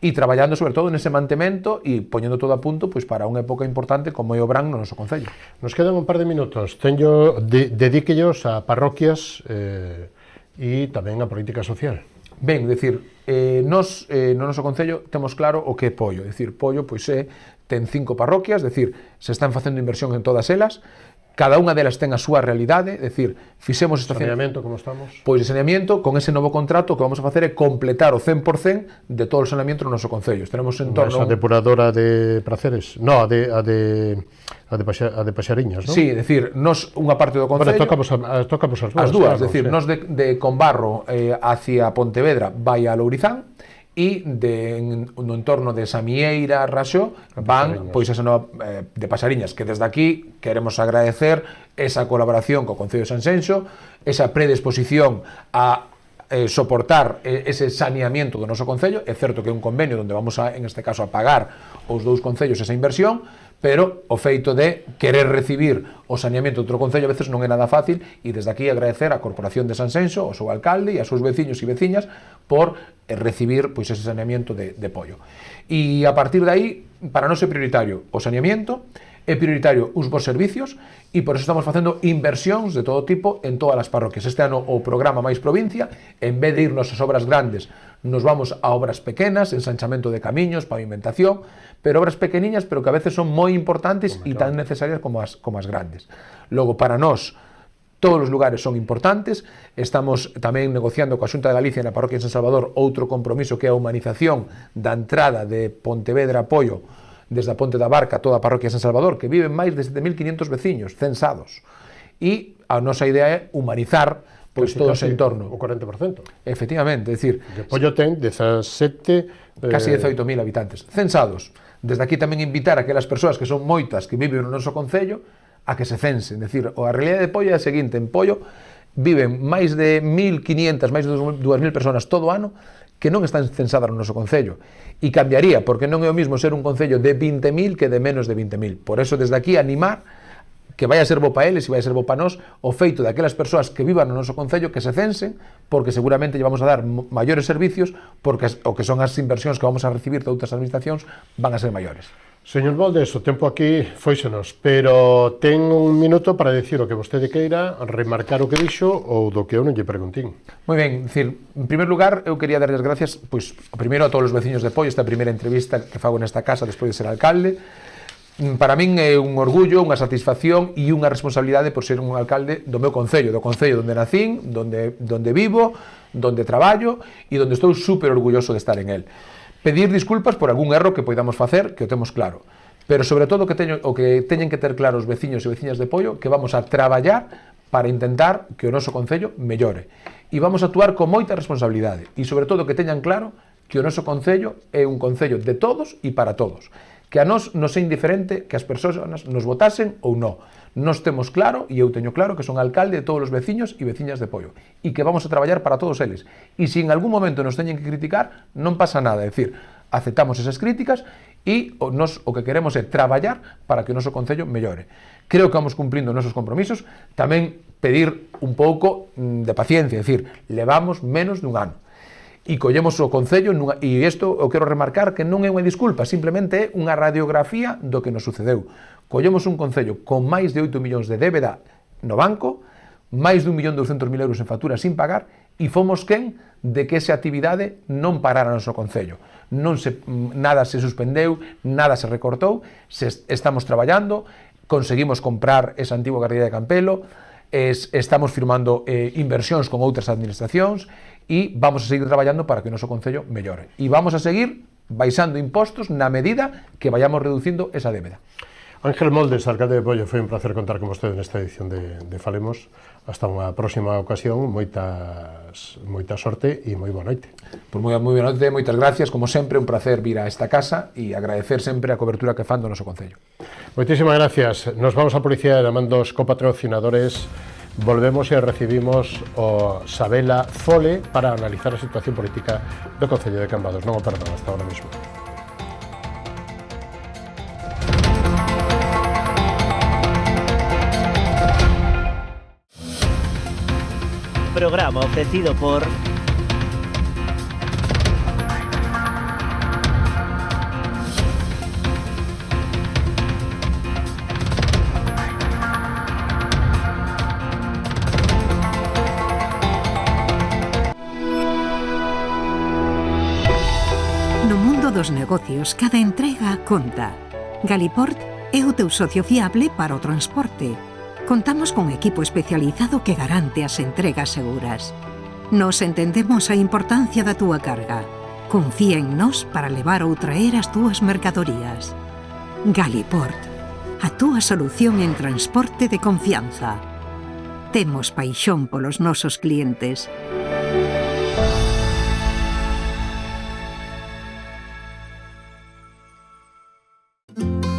A: e traballando sobre todo nese mantemento e poñendo todo a punto pois para unha época importante como é o verán no noso concello.
G: Nos quedan un par de minutos. Dedíquellos a parroquias e tamén a política social.
A: Ben, decir, nos no noso concello temos claro o que é Poio. Decir, Poio pois ten 5 parroquias, decir, se están facendo inversión en todas elas. Cada unha delas ten a súa realidade, é dicir, fixemos estación...
G: Saneamento, como estamos?
A: Pois de saneamento, con ese novo contrato, o que vamos a facer é completar o 100% de todo o saneamento no noso concello. Tenemos en torno...
G: Esa depuradora de Praceres? No, a de Paxariñas, non?
A: Sí, é dicir, nos unha parte do concello...
G: Bueno, tocamos
A: as dúas, é dicir, nos de Conbarro hacia Pontevedra vai a Lourizán, e no entorno de Samieira, Raxó, van pois esa nova de Pasariñas, que desde aquí queremos agradecer esa colaboración co Concello de Sanxenxo, esa predisposición a soportar ese saneamiento do noso concello. É certo que é un convenio onde vamos en este caso a pagar os dous concellos esa inversión, pero o feito de querer recibir o saneamento de outro concello a veces non é nada fácil, e desde aquí agradecer á Corporación de Sanxenxo, ao seu alcalde e aos seus veciños e veciñas por recibir pois ese saneamento de Poio. E a partir de aí, para nós é prioritario o saneamento, é prioritario os bons servicios, e por eso estamos facendo inversións de todo tipo en todas as parroquias. Este ano o programa Máis Provincia, en vez de irnos ás obras grandes, nos vamos a obras pequenas, ensanchamento de camiños, pavimentación, pero obras pequeniñas, pero que a veces son moi importantes e tan necesarias como as grandes. Logo, para nós, todos os lugares son importantes. Estamos tamén negociando coa Xunta de Galicia na parroquia de San Salvador outro compromiso que é a humanización da entrada de Pontevedra a Poio desde a Ponte da Barca a toda a parroquia de San Salvador, que viven máis de 7.500 veciños censados. E a nosa idea é humanizar pois todo ese entorno.
G: O 40%.
A: Efectivamente, é dicir...
G: De Poio ten 17...
A: Casi 18.000 habitantes censados. Desde aquí tamén invitar a aquelas persoas que son moitas que viven no noso concello a que se censen. É dicir, a realidade de Poio é a seguinte: en Poio viven máis de 1.500, máis de 2.000 persoas todo o ano que non están censadas no noso concello. E cambiaría, porque non é o mismo ser un concello de 20.000 que de menos de 20.000. Por eso, desde aquí, animar que vai a ser bo para eles e vai a ser bo para nós o feito de aquelas persoas que vivan no noso concello que se censen, porque seguramente lle vamos a dar maiores servicios, porque o que son as inversións que vamos a recibir de outras administracións van a ser maiores.
G: Señor Moldes, o tempo aquí fóixenos, pero ten un minuto para decir o que vostede queira, remarcar o que dixo ou do que eu non lle preguntín.
A: Moi ben, decir, en primer lugar, eu quería darles gracias, pois, primeiro a todos os veciños de Poio, esta primeira entrevista que fago nesta casa despois de ser alcalde. Para min é un orgullo, unha satisfacción e unha responsabilidade por ser un alcalde do meu concello, do concello onde nacín, donde vivo, donde traballo e donde estou super orgulloso de estar en el. Pedir disculpas por algún erro que poidamos facer, que o temos claro, pero sobre todo o que teñen que ter claro os veciños e veciñas de Poio, que vamos a traballar para intentar que o noso concello mellore. E vamos a actuar con moita responsabilidade e sobre todo que teñan claro que o noso concello é un concello de todos e para todos. Que a nós nos é indiferente que as persoas nos votasen ou non. Nos temos claro, e eu teño claro, que son alcalde de todos os veciños e veciñas de Poio e que vamos a traballar para todos eles. E se en algún momento nos teñen que criticar, non pasa nada, é dicir, aceptamos esas críticas e nos o que queremos é traballar para que o noso concello mellore. Creo que vamos cumplindo os nosos compromisos, tamén pedir un pouco de paciencia, é dicir, levamos menos dun ano. E collemos o concello, e isto o quero remarcar que non é unha disculpa, simplemente é unha radiografía do que nos sucedeu. Collemos un concello con máis de 8 millóns de débeda no banco, máis de 1.200.000 euros en facturas sin pagar, e fomos quen de que esa actividade non parara no noso concello. Nada se suspendeu, nada se recortou, estamos traballando, conseguimos comprar esa antigua gardería de Campelo, estamos firmando inversións con outras administracións e vamos a seguir traballando para que o noso concello mellore. E vamos a seguir baixando impostos na medida que vayamos reducindo esa débeda.
G: Ángel Moldes, alcalde de Poio, foi un placer contar con vostede nesta edición de Falemos. Hasta unha próxima ocasión, moita sorte e moi boa noite.
A: Pois moi boa noite, moitas gracias, como sempre, un placer vir a esta casa e agradecer sempre a cobertura que fan do noso concello.
G: Moitísimas gracias. Nos vamos a publicidade chamando os copatrocinadores. Volvemos e recibimos o Sabela Fole para analizar a situación política do Concello de Cambados. Non o perdan, hasta ahora mismo.
H: Programa ofrecido por
B: No mundo dos negocios, cada entrega conta. Galiport é o teu socio fiable para o transporte. Contamos con equipo especializado que garante as entregas seguras. Nos entendemos a importancia da túa carga. Confía en nós para levar ou traer as túas mercadorías. Galiport, a túa solución en transporte de confianza. Temos paixón polos nosos clientes.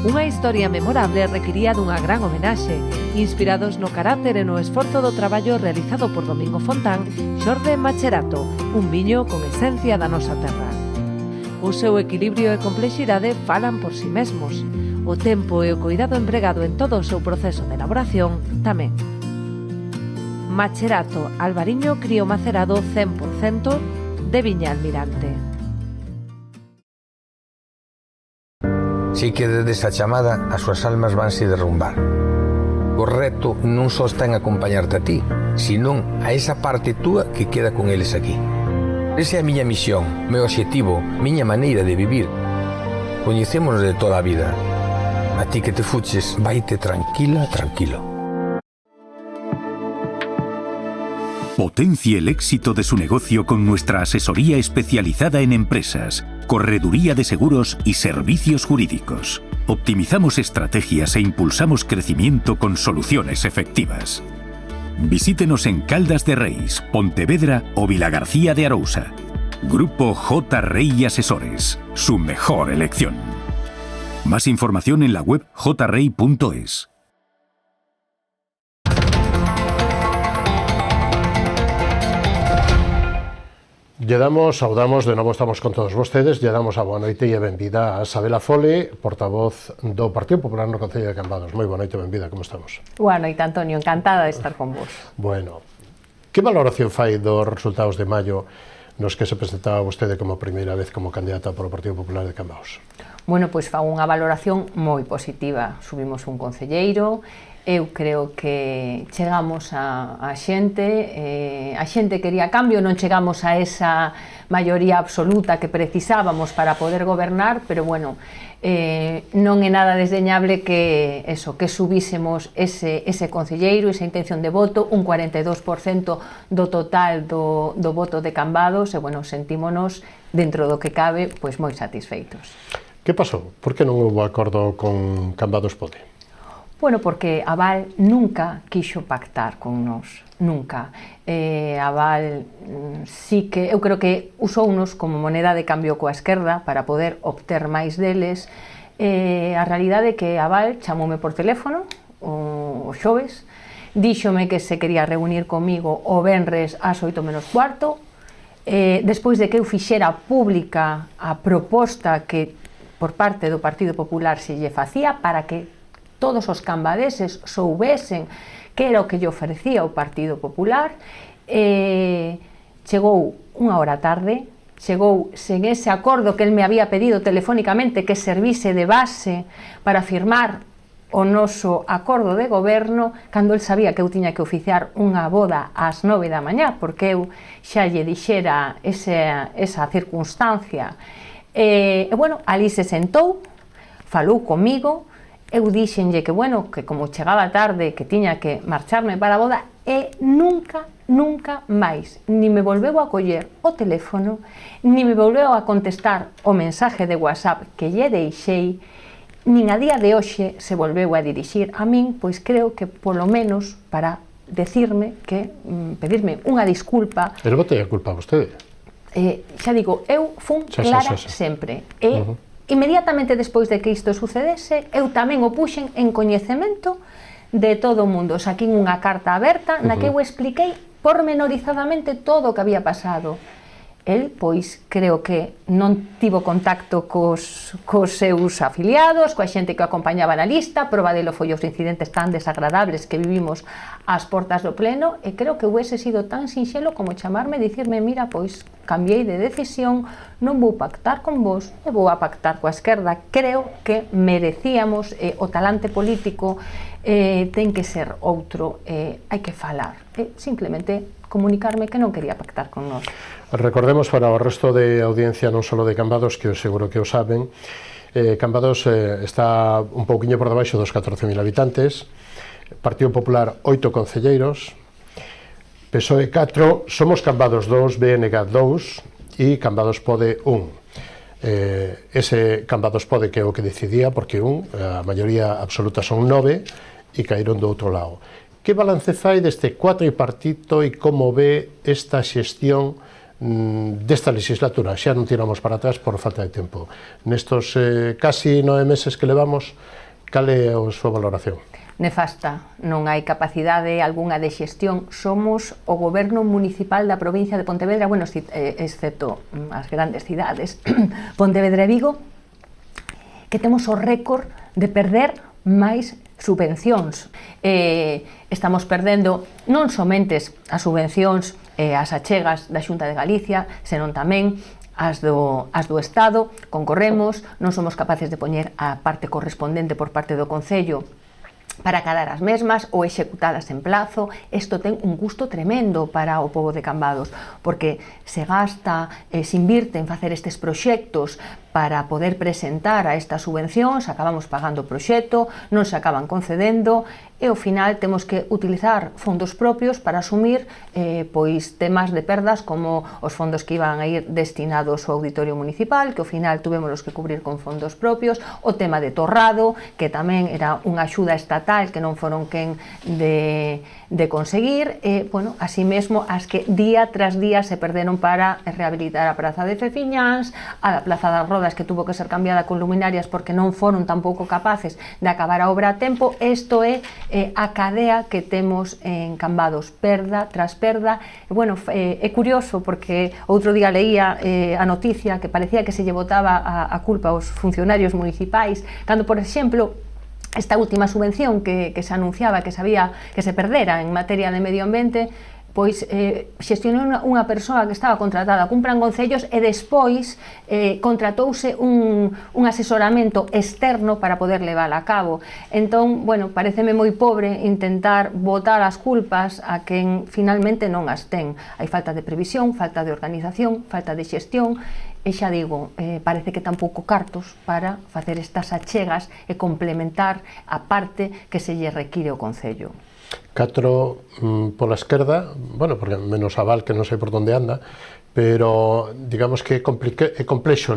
C: Unha historia memorable requiría dunha gran homenaxe, inspirados no carácter e no esforzo do traballo realizado por Domingo Fontán, xorde Macherato, un viño con esencia da nosa terra. O seu equilibrio e complexidade falan por si mesmos. O tempo e o cuidado empregado en todo o seu proceso de elaboración tamén. Macherato Albariño crío macerado 100% de Viña Almirante.
D: Si que desde esa chamada as súas almas vanse derrumbar. O reto non só está en acompañarte a ti, senón a esa parte túa que queda con eles aquí. Esa é a miña misión, meu obxectivo, miña maneira de vivir. Coñecémonos de toda a vida. A ti que te fuches, vaite tranquila, tranquilo.
E: Potencie el éxito de su negocio con nuestra asesoría especializada en empresas, correduría de seguros y servicios jurídicos. Optimizamos estrategias e impulsamos crecimiento con soluciones efectivas. Visítenos en Caldas de Reis, Pontevedra o Vilagarcía de Arousa. Grupo J. Rey Asesores, su mejor elección. Más información en la web jrey.es.
G: Saudamos, de novo estamos con todos vostedes, lle damos a boa noite e a benvida a Sabela Fole, portavoz do Partido Popular no Concello de Cambados. Moi boa noite, benvida, como estamos?
I: Boa noite, Antonio, encantada de estar con vos.
G: Bueno, que valoración fai dos resultados de maio nos que se presentaba vostede como primeira vez como candidata polo Partido Popular de Cambados?
I: Bueno, pois fa unha valoración moi positiva. Subimos un concelleiro, eu creo que chegamos a xente quería cambio, non chegamos a esa maioría absoluta que precisábamos para poder gobernar, pero bueno, non é nada desdeñable que subísemos ese concelleiro, esa intención de voto, un 42% do total do voto de Cambados, e bueno, sentímonos dentro do que cabe, pois moi satisfeitos.
G: Que pasou? Por que non houve acordo con Cambados Pode?
I: Bueno, porque Aval nunca quixo pactar con nós, nunca. Aval sí que, eu creo que usounos como moneda de cambio coa esquerda para poder obter máis deles. A realidade é que Aval chamoume por teléfono o xoves, díxome que se quería reunir comigo o venres ás 8:15, despois de que eu fixera pública a proposta que por parte do Partido Popular se lle facía para que todos os cambadeses soubesen que era o que lle ofrecía o Partido Popular. Chegou unha hora tarde, chegou sen ese acordo que el me había pedido telefónicamente que servise de base para firmar o noso acordo de goberno cando el sabía que eu tiña que oficiar unha boda ás 9 da mañá, porque eu xa lle dixera esa circunstancia. E, bueno, ali se sentou, falou comigo, eu dixenlle que, bueno, que como chegaba tarde, que tiña que marcharme para a boda, e nunca máis, ni me volveu a coller o teléfono, ni me volveu a contestar o mensaje de WhatsApp que lle deixei, nin a día de hoxe se volveu a dirixir a min, pois creo que polo menos para decirme que, pedirme unha disculpa.
G: Pero bote a culpa a vostede.
I: Xa digo, eu fun clara sempre. E inmediatamente despois de que isto sucedese, eu tamén o puxen en coñecemento de todo o mundo. Saquín unha carta aberta na que eu expliquei pormenorizadamente todo o que había pasado. El, pois, creo que non tivo contacto cos seus afiliados, coa xente que o acompañaba na lista, proba delo foi os incidentes tan desagradables que vivimos ás portas do pleno, e creo que huese sido tan sinxelo como chamarme e dicirme, mira, pois, cambiei de decisión, non vou pactar con vos, e vou a pactar coa esquerda. Creo que merecíamos, o talante político ten que ser outro, hai que falar, simplemente comunicarme que non quería pactar con nós.
G: Recordemos para o resto de audiencia, non só de Cambados, que seguro que o saben, Cambados está un pouquiño por debaixo dos 14.000 habitantes, Partido Popular 8 concelleiros, PSOE 4, Somos Cambados 2, BNG 2 e Cambados Pode 1. Ese Cambados Pode que é o que decidía, porque a maioría absoluta son 9 e caíron do outro lado. Que balance fai deste cuatripartito e como ve esta xestión desta legislatura? Xa non tiramos para atrás por falta de tempo. Nestos casi 9 meses que levamos, cal é a súa valoración?
I: Nefasta, non hai capacidade algunha de xestión. Somos o goberno municipal da provincia de Pontevedra, bueno, excepto as grandes cidades, Pontevedra e Vigo, que temos o récord de perder máis subvencións. Estamos perdendo non somente as subvencións as achegas da Xunta de Galicia, senón tamén as do Estado. Concorremos, non somos capaces de poñer a parte correspondente por parte do Concello para cadar as mesmas ou executadas en plazo. Isto ten un custo tremendo para o pobo de Cambados, porque se gasta, se invirte en facer estes proxectos para poder presentar a estas subvencións, acabamos pagando o proxecto, non se acaban concedendo, e ao final temos que utilizar fondos propios para asumir pois temas de perdas como os fondos que iban a ir destinados ao auditorio municipal, que ao final tuvemos que cubrir con fondos propios, o tema de Torrado, que tamén era unha axuda estatal que non foron quen de conseguir, e, bueno, así mesmo as que día tras día se perderon para rehabilitar a Praza de Fefiñáns, a Plaza das Rodas, que tuvo que ser cambiada con luminarias porque non foron tampouco capaces de acabar a obra a tempo. Isto é a cadea que temos en Cambados, perda tras perda. E, bueno, é curioso porque outro día leía a noticia que parecía que se lle botaba a culpa aos funcionarios municipais, cando, por exemplo, esta última subvención que se anunciaba que se perdera en materia de medio ambiente, pois xestionou unha persoa que estaba contratada cun plan concellos e despois contratouse un asesoramento externo para poder levála a cabo. Entón, bueno, pareceme moi pobre intentar botar as culpas a quen finalmente non as ten. Hai falta de previsión, falta de organización, falta de xestión, e xa digo, parece que tampouco cartos para facer estas achegas e complementar a parte que se lle require ao Concello.
G: 4 pola esquerda, bueno, porque menos Aval, que non sei por onde anda, pero digamos que é complexo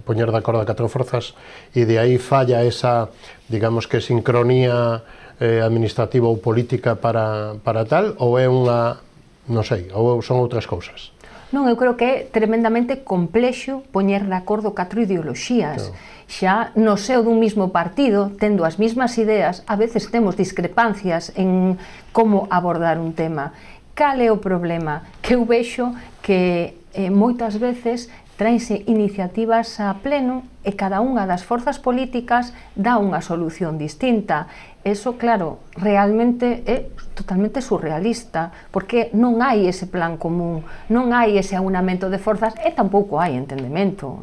G: poñer de acordo a 4 forzas, e de aí falla esa, digamos que sincronía administrativa ou política para tal, ou é unha, non sei, ou son outras cousas?
I: Non, eu creo que é tremendamente complexo poñer de acordo 4 ideoloxías. Claro. Xa no seo dun mismo partido, tendo as mismas ideas, a veces temos discrepancias en como abordar un tema. Cal é o problema? Que eu vexo que moitas veces traense iniciativas a pleno e cada unha das forzas políticas dá unha solución distinta. Eso, claro, realmente é totalmente surrealista, porque non hai ese plan común, non hai ese aunamento de forzas e tampouco hai entendemento.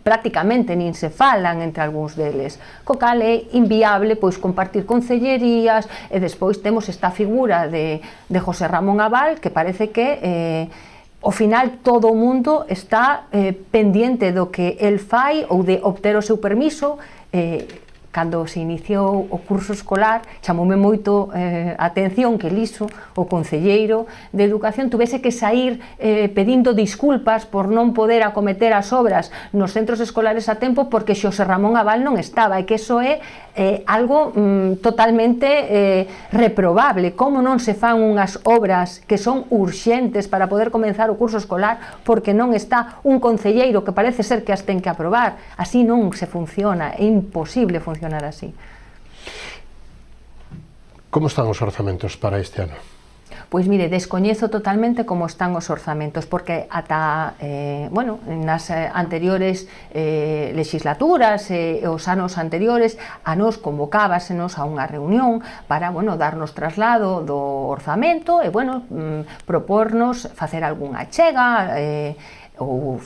I: Prácticamente nin se falan entre algúns deles. Co cal é inviable pois compartir concellerías e despois temos esta figura de José Ramón Abal que parece que ao final todo o mundo está pendiente do que el fai ou de obter o seu permiso. Cando se iniciou o curso escolar, chamoume moito a atención que liso o concelleiro de Educación tuvese que sair pedindo disculpas por non poder acometer as obras nos centros escolares a tempo porque Xosé Ramón Abal non estaba, e que iso é algo totalmente reprobable. Como non se fan unhas obras que son urxentes para poder comenzar o curso escolar porque non está un concelleiro que parece ser que as ten que aprobar? Así non se funciona, é imposible funcionar así.
G: Como están os orzamentos para este ano?
I: Pois mire, descoñezo totalmente como están os orzamentos, porque ata, nas anteriores legislaturas e os anos anteriores a nos convocábasenos a unha reunión para, darnos traslado do orzamento e, propornos facer algunha achega, ou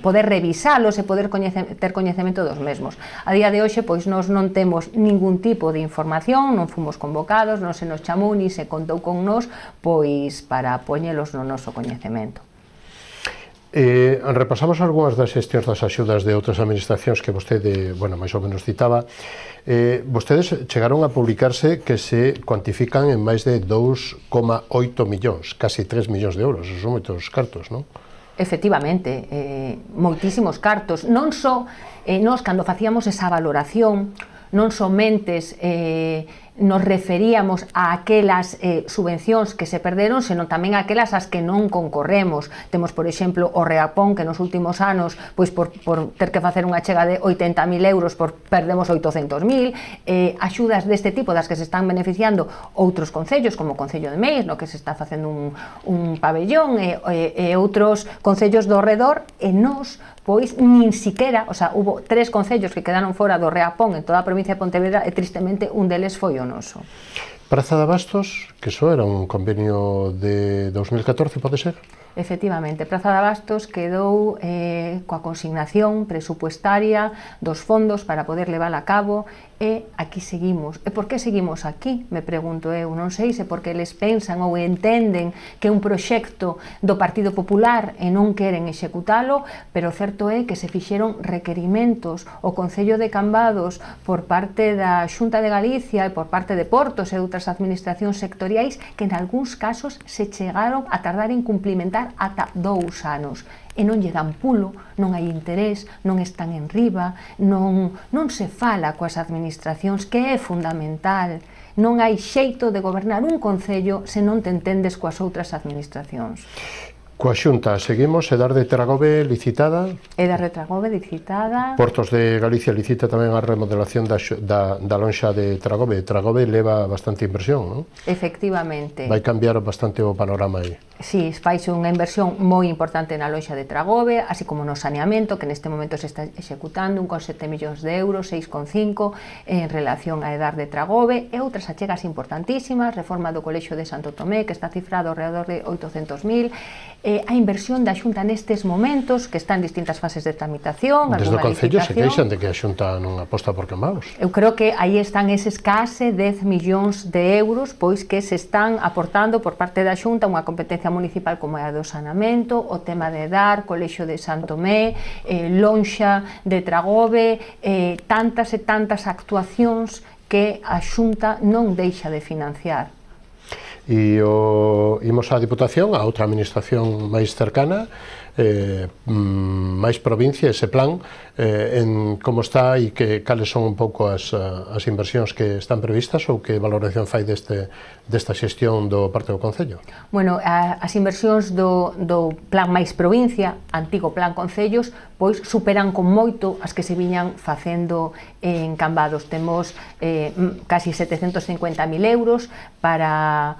I: poder revisalos e poder ter coñecemento dos mesmos. A día de hoxe, pois, nós non temos ningún tipo de información, non fomos convocados, non se nos chamou, ni se contou con nós, pois, para poñelos no noso coñecemento.
G: Repasamos algunhas das xestións das axudas de outras administracións que vostede, máis ou menos citaba. Vostedes chegaron a publicarse que se cuantifican en máis de 2,8 millóns, casi 3 millóns de euros, son moitos cartos, non?
I: Efectivamente, moitísimos cartos. Non só nós, cando facíamos esa valoración, non somentes nos referíamos a aquelas subvencións que se perderon, senón tamén a aquelas as que non concorremos. Temos, por exemplo, o Reapón, que nos últimos anos, pois por ter que facer unha chega de 80.000 euros, perdemos 800.000, axudas deste tipo das que se están beneficiando outros concellos, como o Concello de Meis, no que se está facendo un pabellón, e outros concellos do redor, e nós, pois, nin siquera, hubo 3 concellos que quedaron fora do Reapón en toda a provincia de Pontevedra e tristemente un deles foi o noso.
G: Praza de Abastos, que iso era un convenio de 2014, pode ser?
I: Efectivamente, Praza de Abastos quedou coa consignación presupuestaria dos fondos para poder levála a cabo e aquí seguimos. E por que seguimos aquí? Me pregunto eu. Non sei se porque eles pensan ou entenden que é un proxecto do Partido Popular e non queren executalo, pero o certo é que se fixeron requerimentos ao Concello de Cambados por parte da Xunta de Galicia e por parte de Portos e outras administracións sectoriais que en algúns casos se chegaron a tardar en cumplimentar ata 2 anos. E non lle dan pulo, non hai interés, non están en riba, non se fala coas administracións, que é fundamental. Non hai xeito de gobernar un concello se non te entendes coas outras administracións.
G: Coa Xunta seguimos, Edar de Tragove licitada.
I: Edar de Tragove licitada.
G: Portos de Galicia licita tamén a remodelación da lonxa de Tragove. Tragove leva bastante inversión, non?
I: Efectivamente.
G: Vai cambiar bastante o panorama aí.
I: Si, faixe unha inversión moi importante na lonxa de Tragove, así como no saneamento, que neste momento se está executando, 1,7 millóns de euros, 6,5 en relación a Edar de Tragove, e outras achegas importantísimas, reforma do Colexio de Santo Tomé, que está cifrado alrededor de 800.000, a inversión da Xunta nestes momentos, que está en distintas fases de tramitación,
G: desde o Concello se queixan de que a Xunta non aposta por Cambados.
I: Eu creo que aí están eses case 10 millóns de euros, pois que se están aportando por parte da Xunta, unha competencia municipal como é a do saneamento, o tema de Edar, Colexio de Santo Tomé, lonxa de Tragove, tantas e tantas actuacións que a Xunta non deixa de financiar.
G: E imos á Diputación, a outra administración máis cercana, máis provincia, ese plan, en como está e cales son un pouco as inversións que están previstas ou que valoración fai desta xestión do parte do Concello?
I: Bueno, as inversións do plan máis provincia, antigo plan Concellos, pois superan con moito as que se viñan facendo en Cambados. Temos casi 750.000 euros para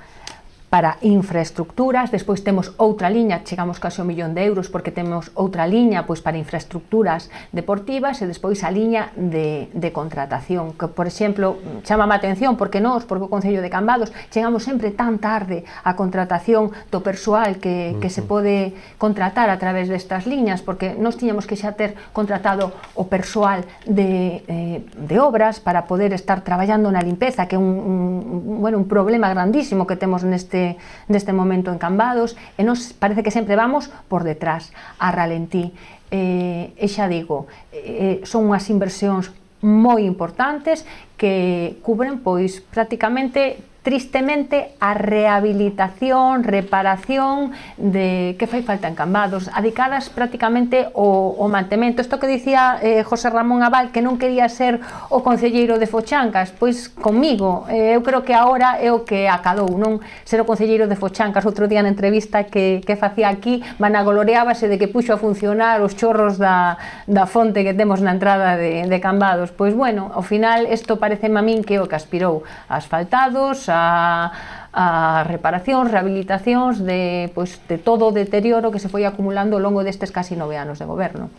I: para infraestructuras, despois temos outra liña, chegamos case ao 1.000.000 de euros porque temos outra liña pois para infraestructuras deportivas e despois a liña de contratación, que por exemplo chamame a atención porque o Concello de Cambados chegamos sempre tan tarde a contratación do persoal que se pode contratar a través destas liñas, porque nós tiñamos que xa ter contratado o persoal de obras para poder estar traballando na limpeza, que é un problema grandísimo que temos neste momento en Cambados, e nos parece que sempre vamos por detrás, a ralentí. E xa digo, son unhas inversións moi importantes que cubren pois prácticamente, tristemente, a rehabilitación, reparación de que fai falta en Cambados, adicadas prácticamente ao mantemento. Isto que dicía José Ramón Abal, que non quería ser o concelleiro de Fochancas, pois comigo, eu creo que agora é o que acadou, non ser o concelleiro de Fochancas. Outro día na entrevista que facía aquí, vanagloreábase de que puxo a funcionar os chorros da fonte que temos na entrada de Cambados. Pois bueno, ao final, isto pareceme a min que é o que aspirou a asfaltados, a reparacións, rehabilitacións de todo o deterioro que se foi acumulando ao longo destes casi 9 anos de goberno.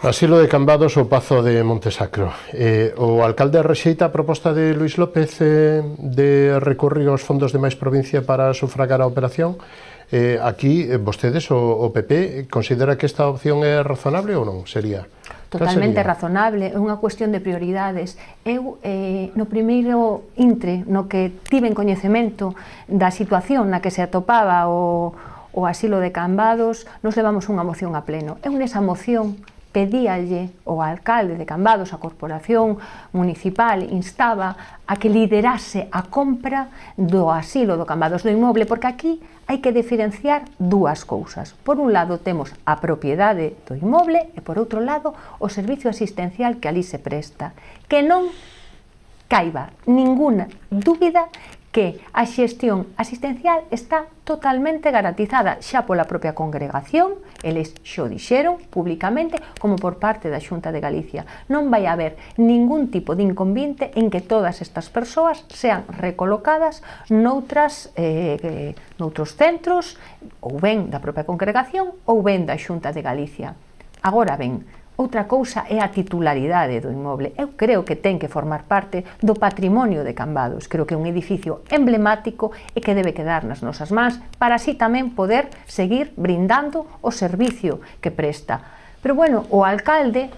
G: Asilo de Cambados, o Pazo de Montesacro. O alcalde rexeita a proposta de Luís López de recurrir aos fondos de máis provincia para sufragar a operación. Aquí, vostedes, o PP, considera que esta opción é razonable ou non? Sería?
I: Totalmente razonable, é unha cuestión de prioridades. Eu, no primeiro intre, no que tiven coñecemento da situación na que se atopaba o asilo de Cambados, nos levamos unha moción a pleno. Eu nesa moción pedíalle ao alcalde de Cambados, a corporación municipal, instaba a que liderase a compra do asilo do Cambados, do inmoble, porque aquí hai que diferenciar dúas cousas. Por un lado temos a propiedade do inmoble e por outro lado o servicio asistencial que ali se presta, que non caiba ninguna dúbida que a xestión asistencial está totalmente garantizada xa pola propia congregación, eles xo dixeron públicamente, como por parte da Xunta de Galicia. Non vai haber ningún tipo de inconveniente en que todas estas persoas sean recolocadas noutros centros, ou ben da propia congregación ou ben da Xunta de Galicia. Agora ben, outra cousa é a titularidade do inmoble. Eu creo que ten que formar parte do patrimonio de Cambados. Creo que é un edificio emblemático e que debe quedar nas nosas mans para así tamén poder seguir brindando o servicio que presta. Pero bueno, o alcalde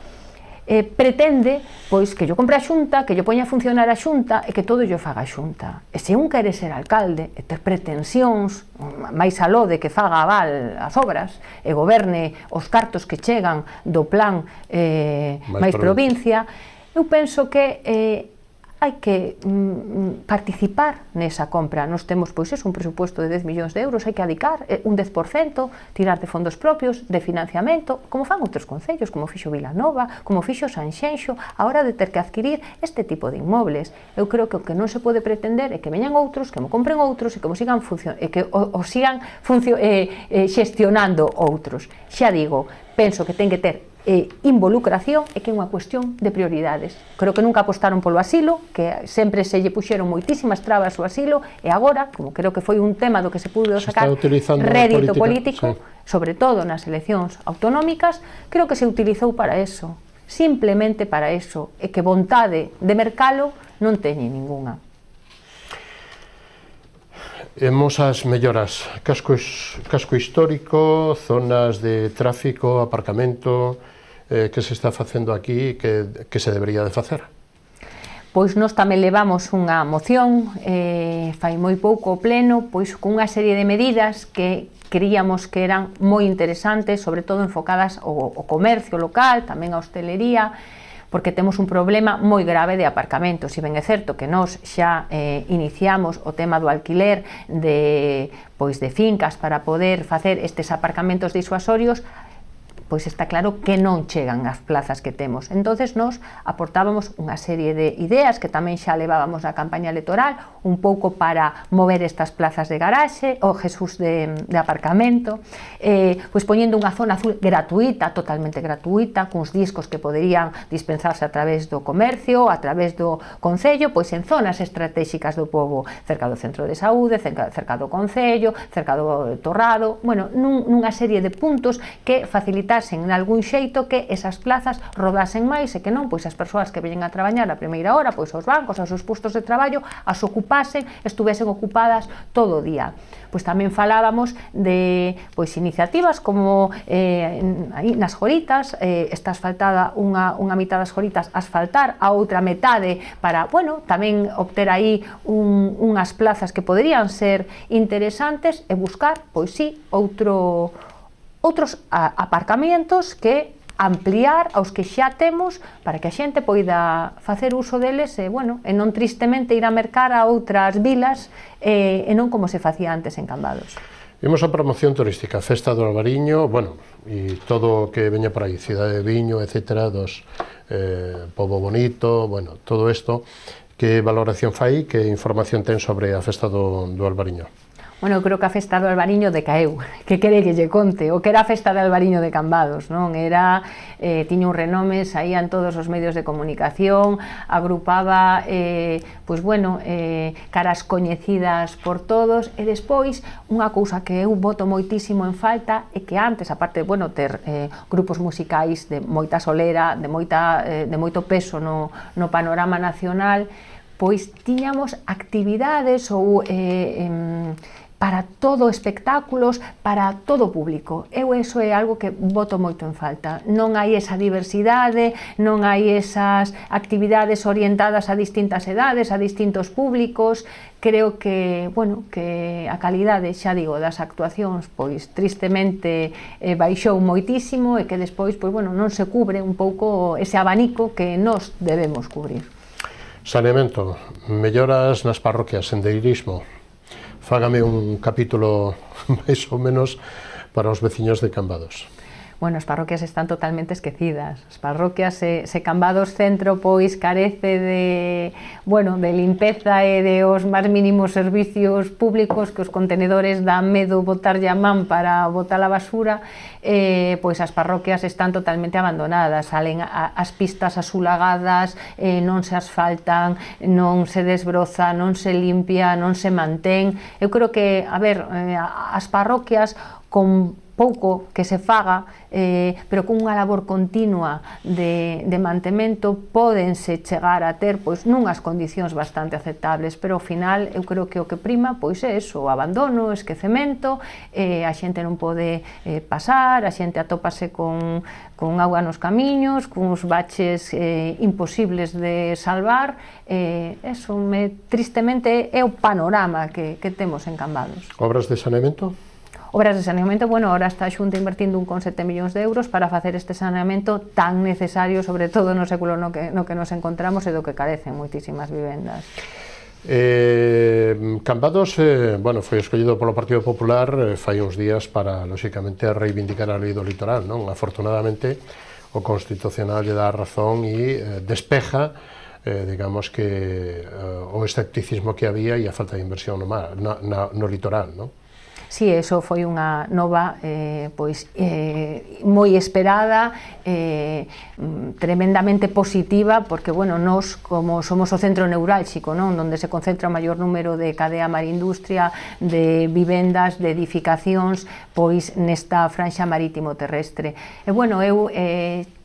I: pretende pois que yo compre a Xunta, que yo poña a funcionar a Xunta e que todo yo faga a Xunta. E se un quere ser alcalde e ter pretensións máis aló de que faga aval as obras e goberne os cartos que chegan do plan máis provincia, eu penso que hai que participar nesa compra. Nos temos pois un presupuesto de 10 millóns de euros, hai que adicar un 10%, tirar de fondos propios, de financiamento, como fan outros concellos, como fixo Vilanova, como fixo Sanxenxo, a hora de ter que adquirir este tipo de inmobles. Eu creo que o que non se pode pretender é que veñan outros, que mo compren outros e que sigan xestionando outros. Xa digo, penso que ten que ter involucración e que é unha cuestión de prioridades. Creo que nunca apostaron polo asilo, que sempre se lle puxeron moitísimas trabas ao asilo, e agora, como creo que foi un tema do que se pudo sacar rédito político, sobre todo nas eleccións autonómicas, creo que se utilizou para eso, simplemente para eso, e que vontade de mercalo non teñe ningunha.
G: Imos ás melloras, casco histórico, zonas de tráfico, aparcamento, que se está facendo aquí que se debería de facer?
I: Pois nós tamén levamos unha moción, fai moi pouco o pleno, pois con unha serie de medidas que creíamos que eran moi interesantes, sobre todo enfocadas ao comercio local, tamén a hostelería, porque temos un problema moi grave de aparcamentos. E ben é certo que nós xa iniciamos o tema do alquiler de fincas para poder facer estes aparcamentos disuasorios, pois está claro que non chegan as plazas que temos. Entonces nos aportábamos unha serie de ideas que tamén xa levábamos na campaña electoral, un pouco para mover estas plazas de garaxe ou Jesús de aparcamento, pois poñendo unha zona azul gratuita, totalmente gratuita, cuns discos que poderían dispensarse a través do comercio, a través do Concello, pois en zonas estratégicas do pobo, cerca do centro de saúde, cerca do Concello, cerca do Torrado, bueno, nunha serie de puntos que facilitasen en algún xeito que esas plazas rodasen máis e que non, pois as persoas que veñen a traballar a primeira hora, pois os bancos, os seus postos de traballo, as ocupasen, estuvesen ocupadas todo o día. Pois tamén falábamos de pois iniciativas como aí nas Joritas, está asfaltada unha mitad das Joritas, asfaltar a outra metade para, bueno, tamén obter aí unhas plazas que poderían ser interesantes e buscar, pois sí, outros aparcamientos que ampliar aos que xa temos para que a xente poida facer uso deles e, bueno, e non tristemente ir a mercar a outras vilas e non como se facía antes en Cambados.
G: Vimos a promoción turística, Festa do Albariño, bueno, e todo o que veña por aí, Cidade de Viño, etcétera, dos Pobo Bonito, bueno, todo isto, que valoración fai, que información ten sobre a Festa do Albariño?
I: Bueno, eu creo que a Festa do Albariño decaeu, que quere que lle conte, o que era a Festa do Albariño de Cambados, non? Era, tiña un renome, saían todos os medios de comunicación, agrupaba, pois bueno, caras coñecidas por todos, e despois, unha cousa que eu boto moitísimo en falta, é que antes, aparte, bueno, ter grupos musicais de moita solera, de moito peso no panorama nacional, pois tiñamos actividades ou para todo espectáculos, para todo público. Eu eso é algo que boto moito en falta. Non hai esa diversidade, non hai esas actividades orientadas a distintas edades, a distintos públicos. Creo que, bueno, que a calidade, xa digo, das actuacións, pois tristemente baixou moitísimo e que despois, pois bueno, non se cubre un pouco ese abanico que nós debemos cubrir.
G: Saneamento, melloras nas parroquias, sendeirismo. Fágame un capítulo máis ou menos para os veciños de Cambados.
I: Bueno, as parroquias están totalmente esquecidas. As parroquias, se Cambados Centro pois carece de limpeza e de os máis mínimos servicios públicos, que os contenedores dan medo botarlle a man para botar a basura, pois as parroquias están totalmente abandonadas, salen as pistas asulagadas, non se asfaltan, non se desbroza, non se limpia, non se mantén. Eu creo que, as parroquias con pouco que se faga, pero cunha labor continua de mantemento pódense chegar a ter pois nunhas condicións bastante aceptables, pero ao final eu creo que o que prima pois é eso, o abandono, o esquecemento, a xente non pode pasar, a xente atópase con auga nos camiños, cuns baches imposibles de salvar, eso tristemente é o panorama que temos en Cambados.
G: Obras de saneamento?
I: Obras de saneamento, bueno, ahora está a Xunta invertindo 1,7 millóns de euros para facer este saneamento tan necesario, sobre todo no século no que nos encontramos e do que carecen moitísimas vivendas.
G: Cambados, foi escollido polo Partido Popular fai uns días para, lóxicamente, reivindicar a lei do litoral, non? Afortunadamente, o Constitucional lle dá a razón e despeja digamos que o escepticismo que había e a falta de inversión no litoral, non?
I: Si, eso foi unha nova moi esperada, tremendamente positiva, porque, bueno, nós, como somos o centro neurálxico, non? Onde se concentra o maior número de cadea marindustria, de vivendas, de edificacións, pois nesta franxa marítimo terrestre. E, bueno, eu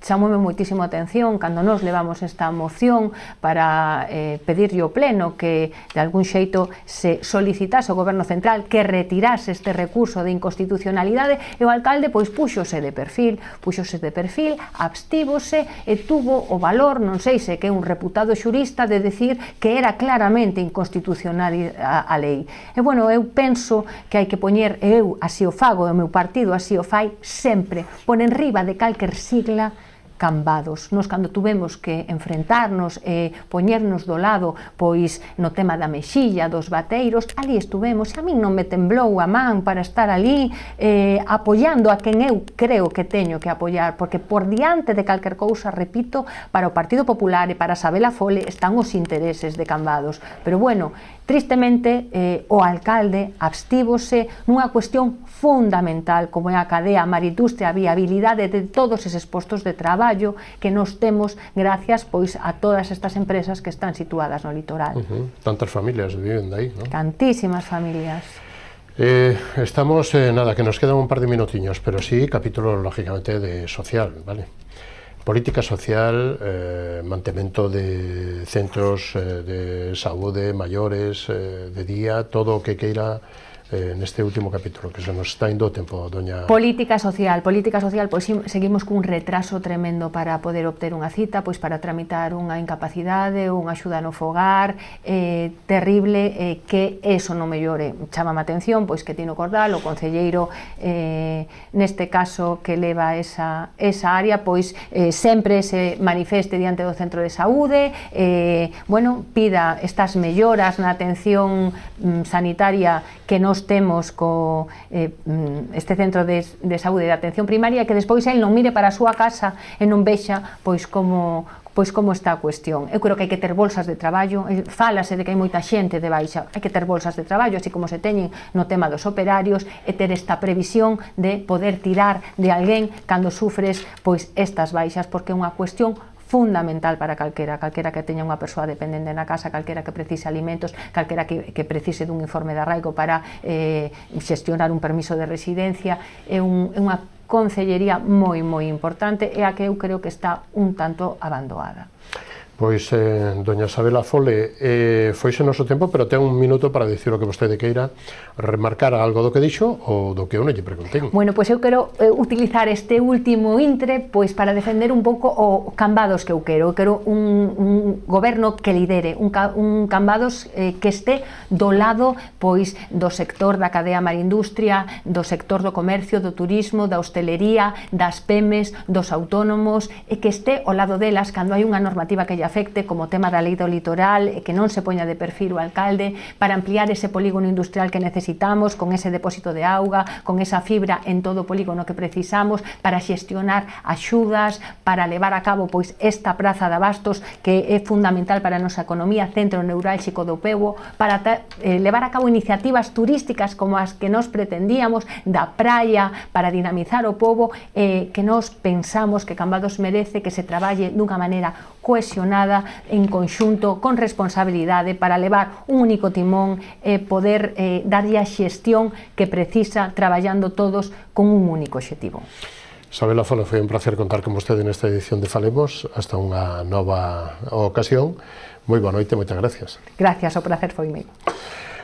I: chamoume moitísimo a atención cando nos levamos esta moción para pedirlle ao Pleno que de algún xeito se solicitase ao Goberno Central que retirase este recurso de inconstitucionalidade, e o alcalde pois púxose de perfil, abstívose e tuvo o valor, non sei se que é un reputado xurista, de decir que era claramente inconstitucional a lei. E, bueno, eu penso que hai que poñer, eu así o fago, o meu partido así o fai sempre, por enriba de calquer sigla, Cambados. Nos, cando tuvemos que enfrentarnos e poñernos do lado, pois no tema da mexilla, dos bateiros, ali estuvemos, e a min non me temblou a man para estar ali apoiando a quen eu creo que teño que apoiar, porque por diante de calquer cousa, repito, para o Partido Popular e para Sabela Fole están os intereses de Cambados. Pero bueno, tristemente o alcalde abstívose nunha cuestión fundamental como é a cadea marindustria, a viabilidade de todos eses postos de traballo que nos temos gracias pois a todas estas empresas que están situadas no litoral.
G: Tantas familias viven de aí, ¿no?
I: Tantísimas familias.
G: Estamos, nada, que nos quedan un par de minutiños, pero sí capítulo, lógicamente, de social, ¿vale? Política social, mantemento de centros de saúde maiores, de día, todo o que queira neste último capítulo, que se nos está indo o tempo, doña...
I: Política social, pois seguimos cun retraso tremendo para poder obter unha cita, pois para tramitar unha incapacidade ou unha axuda no fogar, terrible que eso non mellore. Chámame a atención, pois que Tino Cordal, o concelleiro neste caso que leva esa área, pois sempre se manifeste diante do centro de saúde, bueno, pida estas melloras na atención sanitaria que nos temos co este centro de saúde de atención primaria, que despois el non mire para a súa casa e non vexa pois como está a cuestión. Eu creo que hai que ter bolsas de traballo, fálase de que hai moita xente de baixa, hai que ter bolsas de traballo, así como se teñen no tema dos operarios, e ter esta previsión de poder tirar de alguén cando sufres pois estas baixas, porque é unha cuestión fundamental para calquera que teña unha persoa dependente na casa, calquera que precise alimentos, calquera que precise dun informe de arraigo para xestionar un permiso de residencia. É unha concellería moi importante e a que eu creo que está un tanto abandonada.
G: Pois, doña Sabela Fole, foise o noso tempo, pero ten un minuto para dicir o que vostede queira, remarcar algo do que dixo ou do que eu non lle preguntei.
I: Bueno, pois eu quero utilizar este último intre pois para defender un pouco o Cambados que eu quero. Eu quero un goberno que lidere, un Cambados que este do lado pois do sector da cadea marindustria, do sector do comercio, do turismo, da hostelería, das pemes, dos autónomos, e que este ao lado delas cando hai unha normativa que lle afecte, como o tema da lei do litoral, e que non se poña de perfil o alcalde para ampliar ese polígono industrial que necesitamos, con ese depósito de auga, con esa fibra en todo o polígono que precisamos, para xestionar axudas, para levar a cabo pois esta praza de abastos que é fundamental para a nosa economía, centro neurálxico do pobo, para levar a cabo iniciativas turísticas como as que nos pretendíamos, da praia, para dinamizar o pobo, que nos pensamos que Cambados merece que se traballe dunha maneira cohesionada, en conxunto, con responsabilidade, para levar un único timón e poder darlle a xestión que precisa, traballando todos con un único obxectivo.
G: Sabela Fole, foi un placer contar con vostede nesta edición de Falemos. Hasta unha nova ocasión. Moi boa noite, moitas gracias.
I: Gracias, o placer foi meu.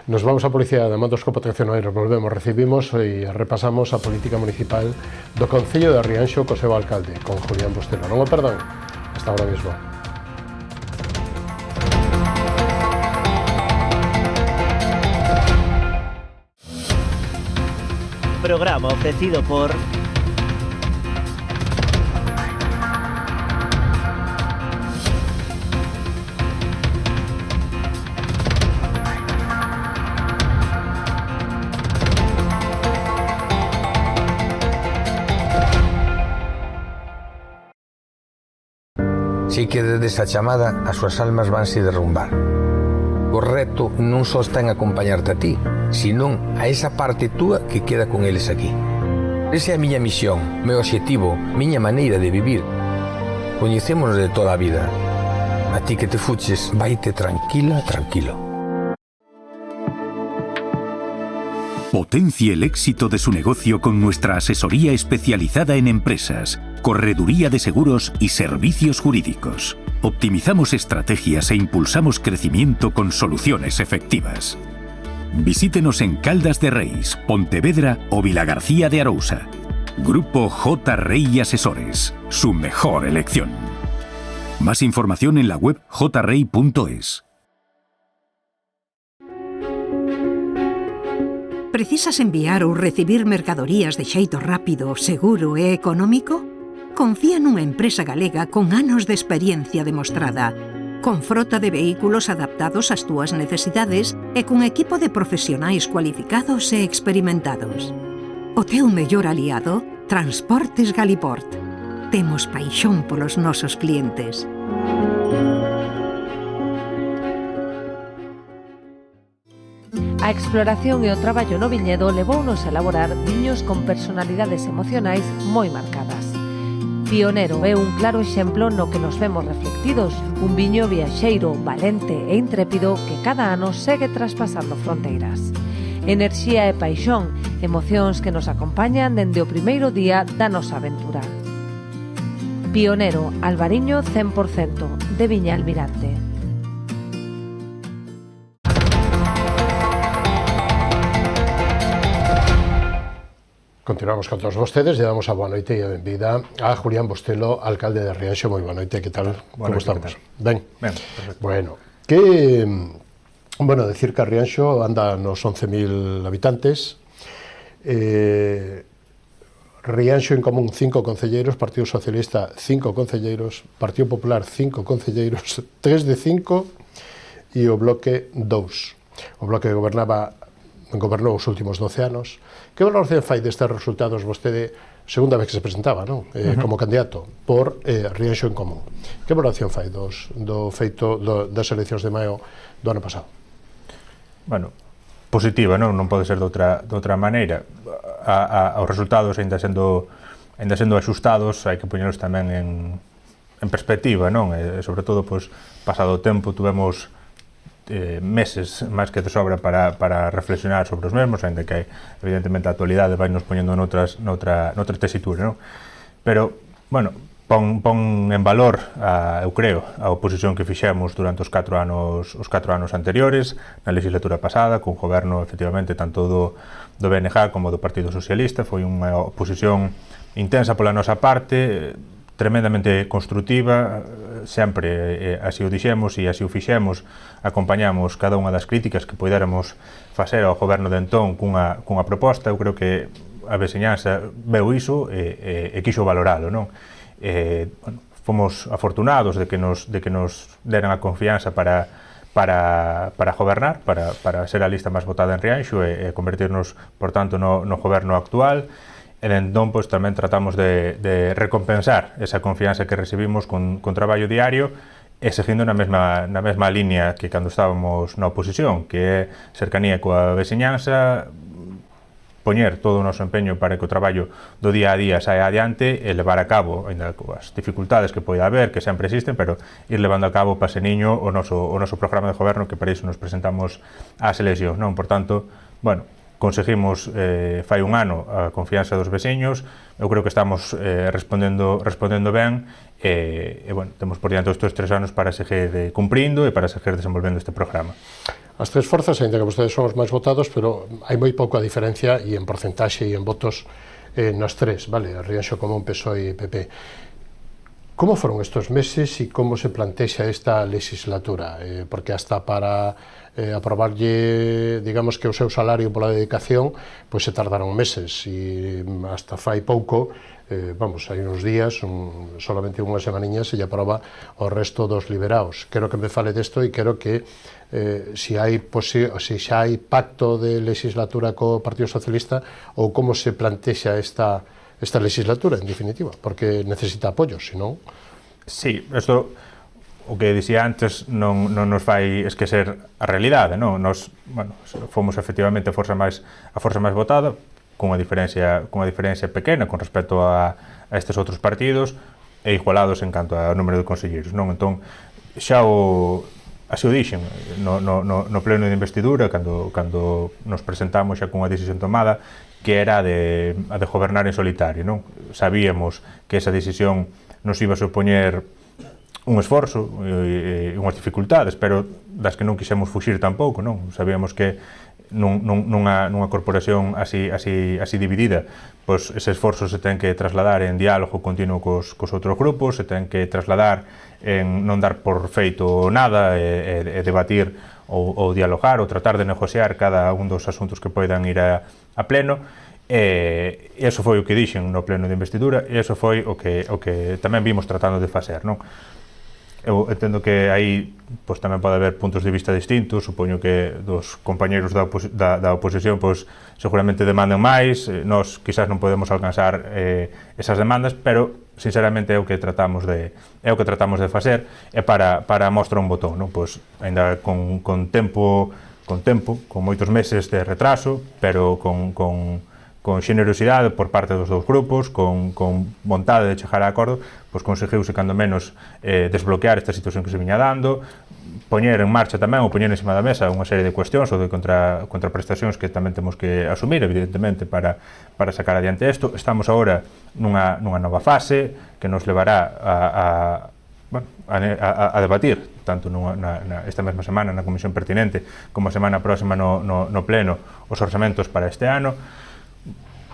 G: Nos vamos a Policía de Mandos co Protección Aérea, volvemos, recibimos e repasamos a política municipal do Concello de Rianxo co seu alcalde, con Julián Bostelo. Non o perdan, hasta ahora mismo.
H: Programa ofrecido por
D: Si que desde esa chamada as súas almas vanse derrumbar. O reto non só está en acompañarte a ti, senón a esa parte túa que queda con eles aquí. Esa é a miña misión, meu obxectivo, miña maneira de vivir. Coñecémonos de toda a vida. A ti que te fuches, vaite tranquila, tranquilo.
E: Potencie el éxito de su negocio con nuestra asesoría especializada en empresas, correduría de seguros y servicios jurídicos. Optimizamos estrategias e impulsamos crecimiento con soluciones efectivas. Visítenos en Caldas de Reis, Pontevedra o Vilagarcía de Arousa. Grupo J. Rey Asesores, su mejor elección. Más información en la web jrey.es.
B: Precisas enviar ou recibir mercadorías de xeito rápido, seguro e económico? confía nunha empresa galega con anos de experiencia demostrada, con frota de vehículos adaptados ás túas necesidades e cun equipo de profesionais cualificados e experimentados. O teu mellor aliado, Transportes Galiport. Temos paixón polos nosos clientes.
C: A exploración e o traballo no viñedo levounos a elaborar viños con personalidades emocionais moi marcadas. Pionero é un claro exemplo no que nos vemos reflectidos, un viño viaxeiro, valente e intrépido que cada ano segue traspasando fronteiras. Enerxía e paixón, emocións que nos acompañan dende o primeiro día da nosa aventura. Pionero, Albariño 100%, de Viña Almirante.
G: Continuamos con todos vostedes e damos a boa noite e a benvida a Julián Bostelo, alcalde de Rianxo. Moi boa noite, que tal? Como estamos? Ben? Ben, perfecto. Bueno, decir que a Rianxo anda nos 11.000 habitantes, Rianxo en Común 5 concelleiros, Partido Socialista 5 concelleiros, Partido Popular 5 concelleiros, 3 de 5 e o Bloque 2. O Bloque gobernou os últimos 12 anos. Que valoración fai destes resultados vostede, segunda vez que se presentaba, non? Como candidato por Rianxo en Común? Que valoración fai do feito das eleccións de maio do ano pasado?
J: Bueno, positiva, non pode ser de outra maneira. Os resultados ainda sendo axustados, hai que poñelos tamén en perspectiva, non? E sobre todo, pasado o tempo, tuvemos meses máis que de sobra para reflexionar sobre os mesmos, ainda que evidentemente a actualidade vai nos poñendo noutra tesitura, non? Pero, bueno, pon en valor, eu creo, a oposición que fixemos durante os 4 anos anteriores, na legislatura pasada, cun goberno, efectivamente, tanto do BNG como do Partido Socialista. Foi unha oposición intensa pola nosa parte, tremendamente construtiva, sempre así o dixemos e así o fixemos, acompañamos cada unha das críticas que poidéramos facer ao goberno de entón cunha proposta. Eu creo que a veciñanza veu iso e quixo valoralo, non? Fomos afortunados de que nos deran a confianza para gobernar, para ser a lista máis votada en Rianxo e convertirnos, por tanto, no goberno actual. E entón, tamén tratamos de recompensar esa confianza que recibimos con traballo diario e seguindo na mesma línea que cando estábamos na oposición, que é cercanía coa veciñanza, poñer todo o noso empeño para que o traballo do día a día saia adiante e levar a cabo, ainda coas dificultades que poida haber, que sempre existen, pero ir levando a cabo paseniño o noso programa de goberno, que para iso nos presentamos ás eleccións, non? Por tanto, bueno, conseguimos fai un ano a confianza dos veciños. Eu creo que estamos respondendo ben e bueno, temos por diante estes 3 anos para seguir cumprindo e para seguir desenvolvendo este programa.
G: As 3 forzas, ainda que vostedes son os máis votados, pero hai moi pouca diferencia e en porcentaxe e en votos nas 3, vale? Rianxo Común, PSOE e PP. Como foron estes meses e como se plantexa esta legislatura? Porque hasta para aprobarlle, digamos, que o seu salario pola dedicación, pois se tardaron meses e hasta fai pouco, hai uns días, solamente unhas semaniñas, se lle aproba o resto dos liberados. Quero que me fale desto e quero que se xa hai pacto de legislatura co Partido Socialista ou como se plantexa esta legislatura, en definitiva, porque necesita apoio, senón...
J: Sí, isto, o que dicía antes, non nos fai esquecer a realidade, non? Nos, fomos efectivamente a forza máis votada, cunha diferencia pequena con respecto a estes outros partidos, e igualados en canto ao número de conselleiros, non? Entón, xa así o dixen no pleno de investidura, cando nos presentamos xa cunha decisión tomada, que era a de gobernar en solitario, non? Sabíamos que esa decisión nos iba a supoñer un esforzo e unhas dificultades, pero das que non quixemos fuxir tampouco, non? Sabíamos que nunha corporación así dividida, pois ese esforzo se ten que trasladar en diálogo continuo cos outros grupos, se ten que trasladar en non dar por feito nada e debatir ou dialogar ou tratar de negociar cada un dos asuntos que poidan ir a pleno. E iso foi o que dixen no pleno de investidura, e iso foi o que tamén vimos tratando de facer, non? Eu entendo que aí pois, tamén pode haber puntos de vista distintos, supoño que dos compañeiros da oposición pois, seguramente demanden máis, nós quizás non podemos alcanzar esas demandas, pero sinceramente é o que tratamos de facer, e para mostra un botón, non? Pois, ainda con tempo, con moitos meses de retraso, pero con xenerosidade por parte dos dous grupos, con vontade de chegar a acordo, pois conseguiuse cando menos desbloquear esta situación que se viña dando, poñer en marcha tamén ou poñer encima da mesa unha serie de cuestións ou de contraprestacións que tamén temos que asumir, evidentemente, para sacar adiante isto. Estamos agora nunha nova fase que nos levará a debatir tanto esta mesma semana na comisión pertinente como a semana próxima no pleno os orzamentos para este ano.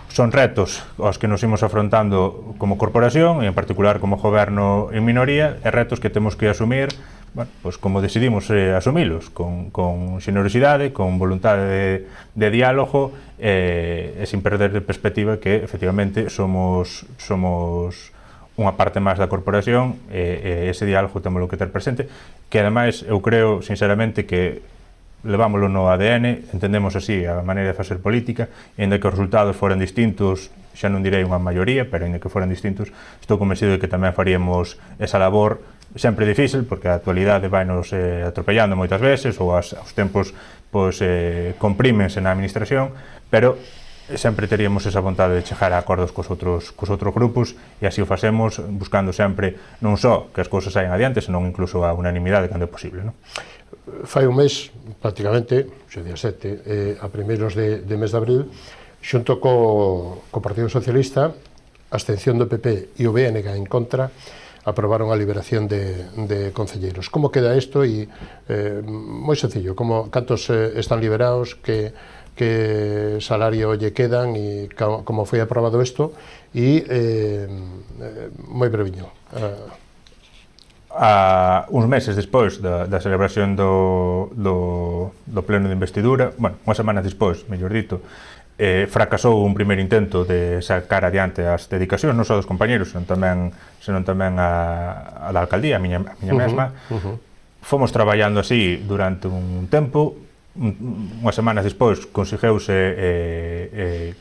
J: Son retos aos que nos imos afrontando como corporación e en particular como goberno en minoría, e retos que temos que asumir pois como decidimos asumilos, con xenerosidade, con voluntade de diálogo e sin perder de perspectiva que efectivamente somos unha parte máis da corporación e ese diálogo temos que ter presente, que ademais eu creo sinceramente que levámoslo no ADN, entendemos así a maneira de facer política, e ainda que os resultados foran distintos, xa non direi unha maioría, pero ainda que foran distintos, estou convencido de que tamén faríamos esa labor sempre difícil, porque a actualidade vai nos atropellando moitas veces, ou os tempos comprímense na administración, pero sempre teríamos esa vontade de chegar a acordos cos outros grupos, e así o facemos buscando sempre non só que as cousas saian adiante, senón incluso a unanimidade cando é posible, non?
G: Fai un mes, prácticamente, o día 7, a primeiros de mes de abril, xunto co Partido Socialista, a abstención do PP e o BNG en contra, aprobaron a liberación de concelleiros. Como queda isto? E moi sencillo, cantos están liberados, que salario lle quedan e como foi aprobado isto, e moi breviño.
J: Uns meses despois da celebración do pleno de investidura, unhas semanas despois, mellor dito, fracasou un primeiro intento de sacar adiante as dedicacións, non só dos compañeros, senón tamén a da alcaldía, a miña mesma. Fomos traballando así durante un tempo, unhas semanas despois consegueuse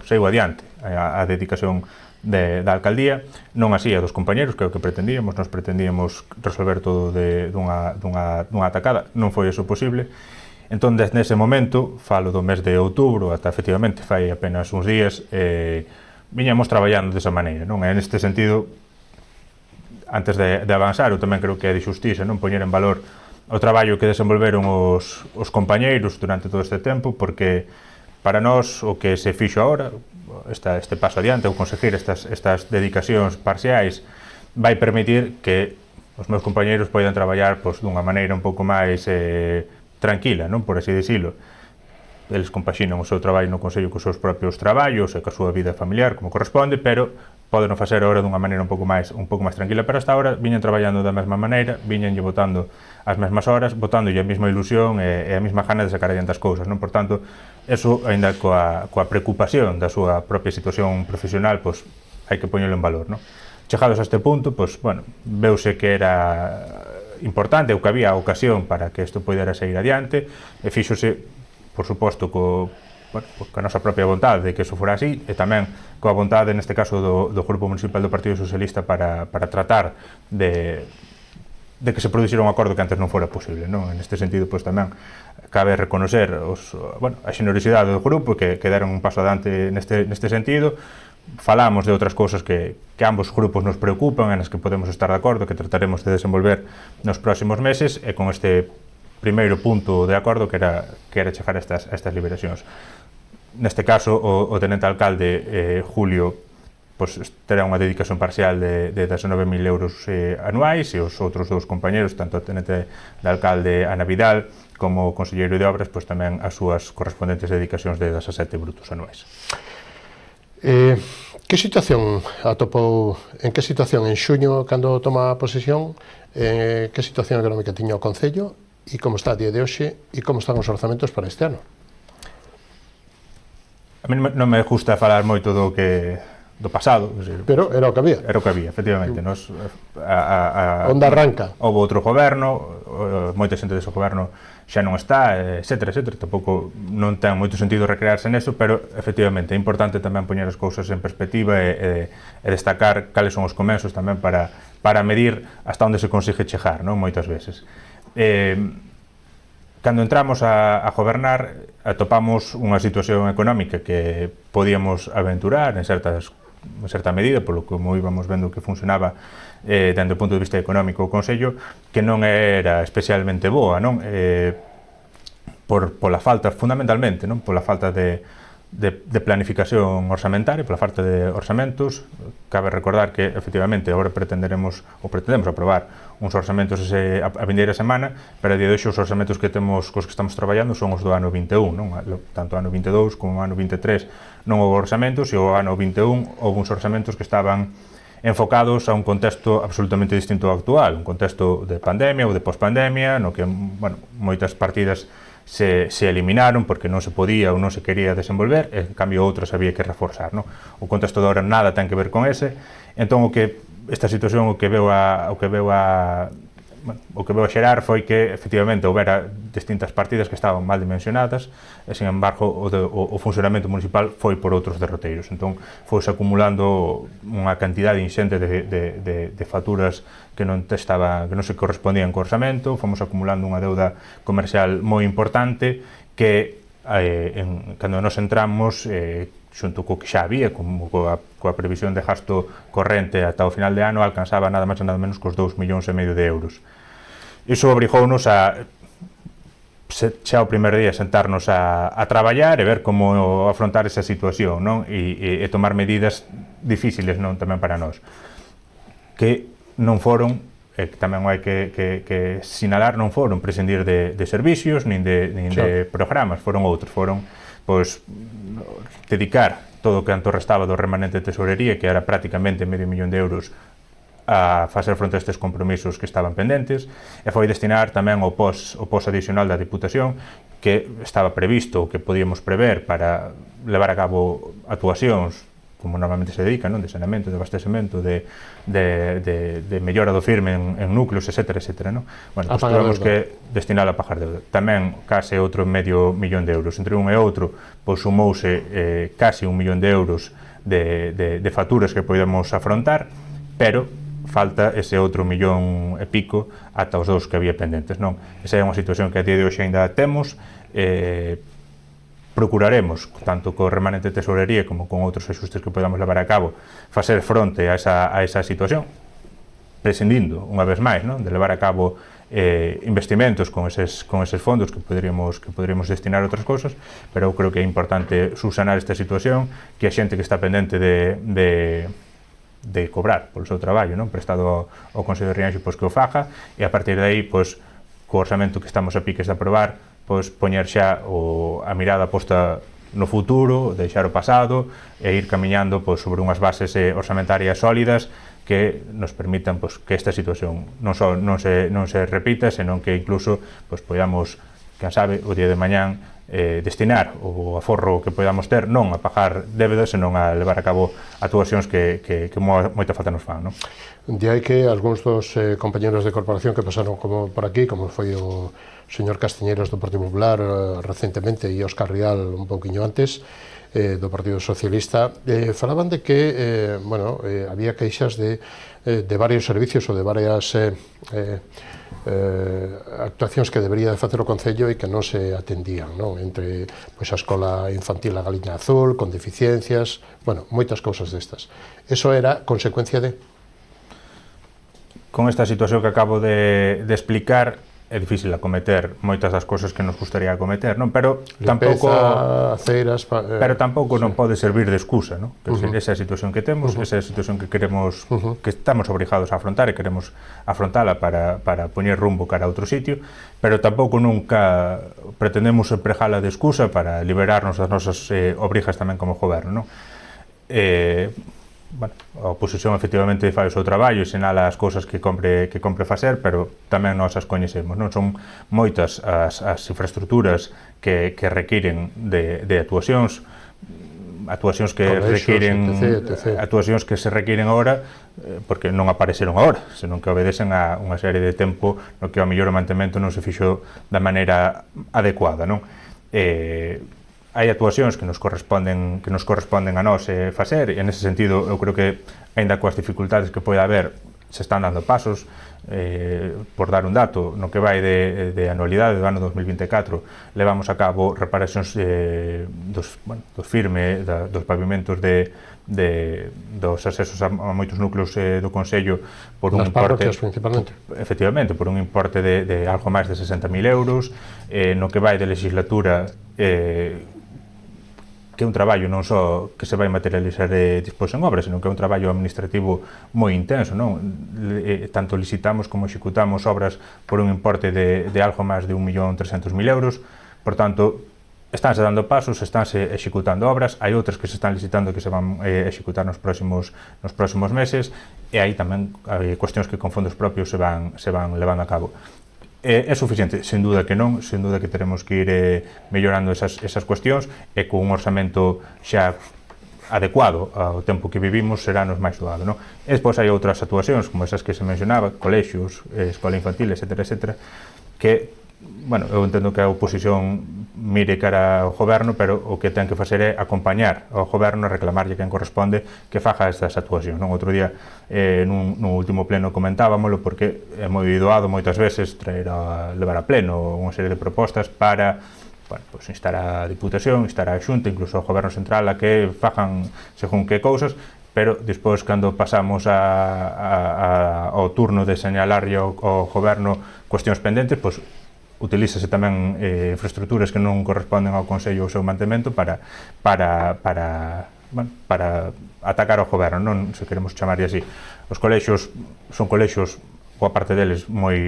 J: saiu adiante a dedicación da alcaldía, non así a dos compañeros, que é o que pretendíamos. Nos pretendíamos resolver todo dunha atacada, non foi eso posible. Entón, desde ese momento, falo do mes de outubro, ata efectivamente fai apenas uns días, viñamos traballando desa maneira, non? E neste sentido, antes de avanzar, eu tamén creo que é de xustiza non poñer en valor o traballo que desenvolveron os compañeiros durante todo este tempo, porque para nós o que se fixo agora, este paso adiante, ou conseguir estas dedicacións parciais, vai permitir que os meus compañeiros poidan traballar dunha maneira un pouco máis tranquila, non, por así dicilo. Eles compaxinan o seu traballo no Consello cos seus propios traballos e coa súa vida familiar, como corresponde, pero poden facer agora dunha maneira un pouco máis tranquila, pero hasta agora viñan traballando da mesma maneira, viñanlle botando as mesmas horas, botándolle a mesma ilusión e a mesma gana de sacar adiante as cousas, non? Por tanto, eso, ainda coa preocupación da súa propia situación profesional, pois hai que poñelo en valor, non? Chegados a este punto, pois, veuse que era importante ou que había ocasión para que isto poidera seguir adiante, e fíxose, por suposto, coa nosa propia vontade de que iso fora así, e tamén coa vontade, neste caso, do Grupo Municipal do Partido Socialista para tratar de que se produxera un acordo que antes non fora posible, non? En este sentido, pois tamén cabe reconocer a xenerosidade do grupo que deron un paso adiante neste sentido. Falamos de outras cousas que ambos grupos nos preocupan, en as que podemos estar de acordo, que trataremos de desenvolver nos próximos meses, e con este primeiro punto de acordo que era chegar a estas liberacións. Neste caso, o tenente alcalde Julio terá unha dedicación parcial de 19.000 euros anuais, e os outros dous compañeros, tanto o tenente de alcalde Ana Vidal como o conselleiro de obras, tamén as súas correspondentes dedicacións de 17 brutos anuais.
G: Que situación atopou, en que situación en xuño cando toma a posesión, que situación económica tiña o Concello e como está a día de hoxe e como están os orzamentos para este ano?
J: A mí non me gusta falar moito do pasado.
G: Pero era o que había.
J: Era o que había, efectivamente.
G: Onde arranca?
J: Houve outro goberno, moita xente dese goberno xa non está, etcétera, etcétera. Tampouco non ten moito sentido recrearse neso, pero efectivamente é importante tamén poñer as cousas en perspectiva e destacar cales son os comezos tamén para medir hasta onde se consigue chegar, non? Moitas veces. Cando entramos a gobernar, atopamos unha situación económica que podíamos aventurar en certa medida, polo que como íbamos vendo que funcionaba dende o punto de vista económico o Consello, que non era especialmente boa, non? Pola falta, fundamentalmente, non? Pola falta de planificación orzamentaria, pola falta de orzamentos. Cabe recordar que, efectivamente, agora pretendemos aprobar uns orzamentos a vindeira semana, pero a día de hoxe os orzamentos que temos cos que estamos traballando son os do ano 21, non? Tanto o ano 22 como o ano 23 non houve orzamentos, e o ano 21 houve uns orzamentos que estaban enfocados a un contexto absolutamente distinto ao actual, un contexto de pandemia ou de pospandemia, no que, bueno, moitas partidas se eliminaron porque non se podía ou non se quería desenvolver, e en cambio outras había que reforzar, non? O contexto de agora nada ten que ver con ese. Entón esta situación o que veu a xerar foi que efectivamente houbera distintas partidas que estaban mal dimensionadas, e sin embargo o funcionamento municipal foi por outros derroteiros. Entón fouse acumulando unha cantidade inxente de facturas que non se correspondían co orzamento, fomos acumulando unha deuda comercial moi importante que cando nos entramos, xunto co que xa había, como coa previsión de gasto corrente ata o final de ano, alcanzaba nada máis e nada menos cos 2,5 millóns de euros. Iso obrigounos xa o primer día sentarnos a traballar e ver como afrontar esa situación, non? E tomar medidas difíciles, non, tamén para nós, que non foron, tamén hai que sinalar, non foron prescindir de servicios nin de programas, foron outros, foron dedicar todo o que anto restaba do remanente de tesorería, que era prácticamente medio millón de euros, a facer fronte a estes compromisos que estaban pendentes, e foi destinar tamén o pos adicional da Diputación, que estaba previsto, que podíamos prever para levar a cabo actuacións como normalmente se dedica, non? De saneamento, de abastecemento, de mellora do firme en núcleos, etcétera, etcétera, non? Bueno, pues tuvemos que destinar a pagar deuda. Tamén case outro medio millón de euros. Entre un e outro, pois sumouse case 1 millón de euros de facturas que podemos afrontar, pero falta ese outro millón e pico ata os dous que había pendentes, non? Esa é unha situación que a día de hoxe ainda temos. Procuraremos, tanto co remanente de tesorería como con outros axustes que podamos levar a cabo, facer fronte a esa situación, prescindindo, unha vez máis, non? De levar a cabo investimentos con eses fondos que poderíamos destinar a outras cousas, pero eu creo que é importante subsanar esta situación, que a xente que está pendente de cobrar polo seu traballo, non? Prestado ao Consello de Rianxo, pois que o faga, e a partir de aí, pois, co orzamento que estamos a piques de aprobar, pois poñer xa a mirada posta no futuro, deixar o pasado e ir camiñando pois sobre unhas bases orzamentarias sólidas que nos permitan pois que esta situación non se repita, senón que incluso pois podamos, quen sabe, o día de mañán destinar o aforro que podamos ter non a pagar débedas, senón a levar a cabo actuacións que moita falta nos fan, non?
G: De aí que algúns dos compañeros de corporación que pasaron por aquí, como foi o señor Castiñeiros do Partido Popular recentemente e Óscar Rial un pouquiño antes, do Partido Socialista, falaban de que había queixas de varios servicios ou de varias actuacións que debería de facer o Concello e que non se atendían, non? Entre pois, a escola infantil a Galiña Azul, con deficiencias, moitas cousas destas. Eso era consecuencia de...
J: Con esta situación que acabo de explicar, é difícil acometer moitas das cousas que nos gustaría acometer, non? Pero tampouco
G: aceiras,
J: pero tampouco non pode servir de excusa, non? Esa é a situación que temos, esa é a situación que queremos, que estamos obrigados a afrontar e queremos afrontala para poñer rumbo cara a outro sitio, pero tampouco nunca pretendemos empregala de excusa para liberarnos das nosas obrigas tamén como goberno, non? A oposición efectivamente fai o seu traballo e sinala as cousas que compre facer, pero tamén nós as coñecemos, non? Son moitas as infraestructuras que requiren de actuacións. actuacións que se requiren agora, porque non apareceron agora, senón que obedecen a unha serie de tempo no que ao mellor o mantemento non se fixo da maneira adecuada, non? Hai actuacións que nos corresponden a nós facer, e nese sentido eu creo que, aínda coas dificultades que pode haber, se están dando pasos. Por dar un dato, no que vai de anualidade do ano 2024 levamos a cabo reparacións dos firme, dos pavimentos dos accesos a moitos núcleos do Concello por un importe,
G: principalmente.
J: Efectivamente, por un importe de algo máis de 60.000 euros. No que vai de legislatura, que é un traballo non só que se vai materializar despois en obras, senón que é un traballo administrativo moi intenso, non? Tanto licitamos como executamos obras por un importe de algo máis de 1.300.000 euros. Por tanto, estánse dando pasos, estánse executando obras, hai outras que se están licitando que se van executar nos próximos meses, e hai tamén cuestións que con fondos propios se van levando a cabo. É suficiente? Sen duda que non, sen duda que teremos que ir mellorando esas cuestións, e con un orçamento xa adecuado ao tempo que vivimos será nos máis doado, non? E despois hai outras actuacións, como esas que se mencionaba, colexios, escola infantil, etc., que, bueno, eu entendo que a oposición mire cara ao goberno, pero o que ten que facer é acompañar ao goberno e reclamarlle quen corresponde que faga estas actuacións, non? Outro día, no último pleno comentábamolo, porque é moi doado moitas veces levar a pleno unha serie de propostas para, bueno, pues instar a Diputación, instar a Xunta, incluso ao goberno central a que fagan según que cousas, pero despois, cando pasamos ao turno de señalarlle ao goberno cuestións pendentes, pois utilízase tamén infraestructuras que non corresponden ao Concello ou seu mantemento para atacar ao goberno, non se queremos chamarlle así. Os colexios son colexios, boa parte deles moi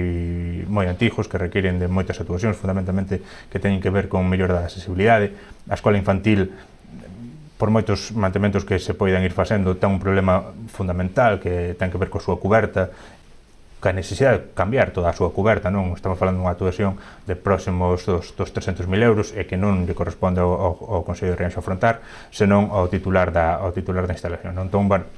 J: antigos, que requiren de moitas actuacións, fundamentalmente que teñen que ver con mellora da accesibilidade. A escola infantil, por moitos mantementos que se poidan ir facendo, ten un problema fundamental que ten que ver coa súa cuberta, que a necesidade de cambiar toda a súa cuberta, non? Estamos falando dunha actuación de próximos dos 300.000 euros e que non lle corresponde ao Concello de Rianxo afrontar, senón ao titular da instalación, non? Entón, bueno,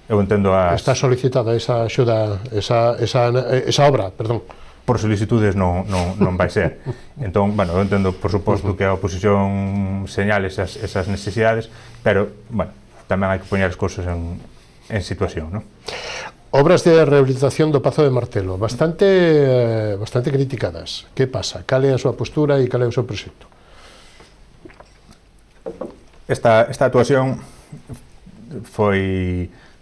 J: eu entendo
G: Está solicitada esa axuda, esa obra, perdón.
J: Por solicitudes non vai ser. Entón, bueno, eu entendo, por suposto, que a oposición señale esas necesidades, pero, bueno, tamén hai que poñer as cousas en situación, non?
G: Obras de rehabilitación do Pazo de Martelo, bastante criticadas. Que pasa? Cal é a súa postura e cal é o seu proxecto?
J: Esta actuación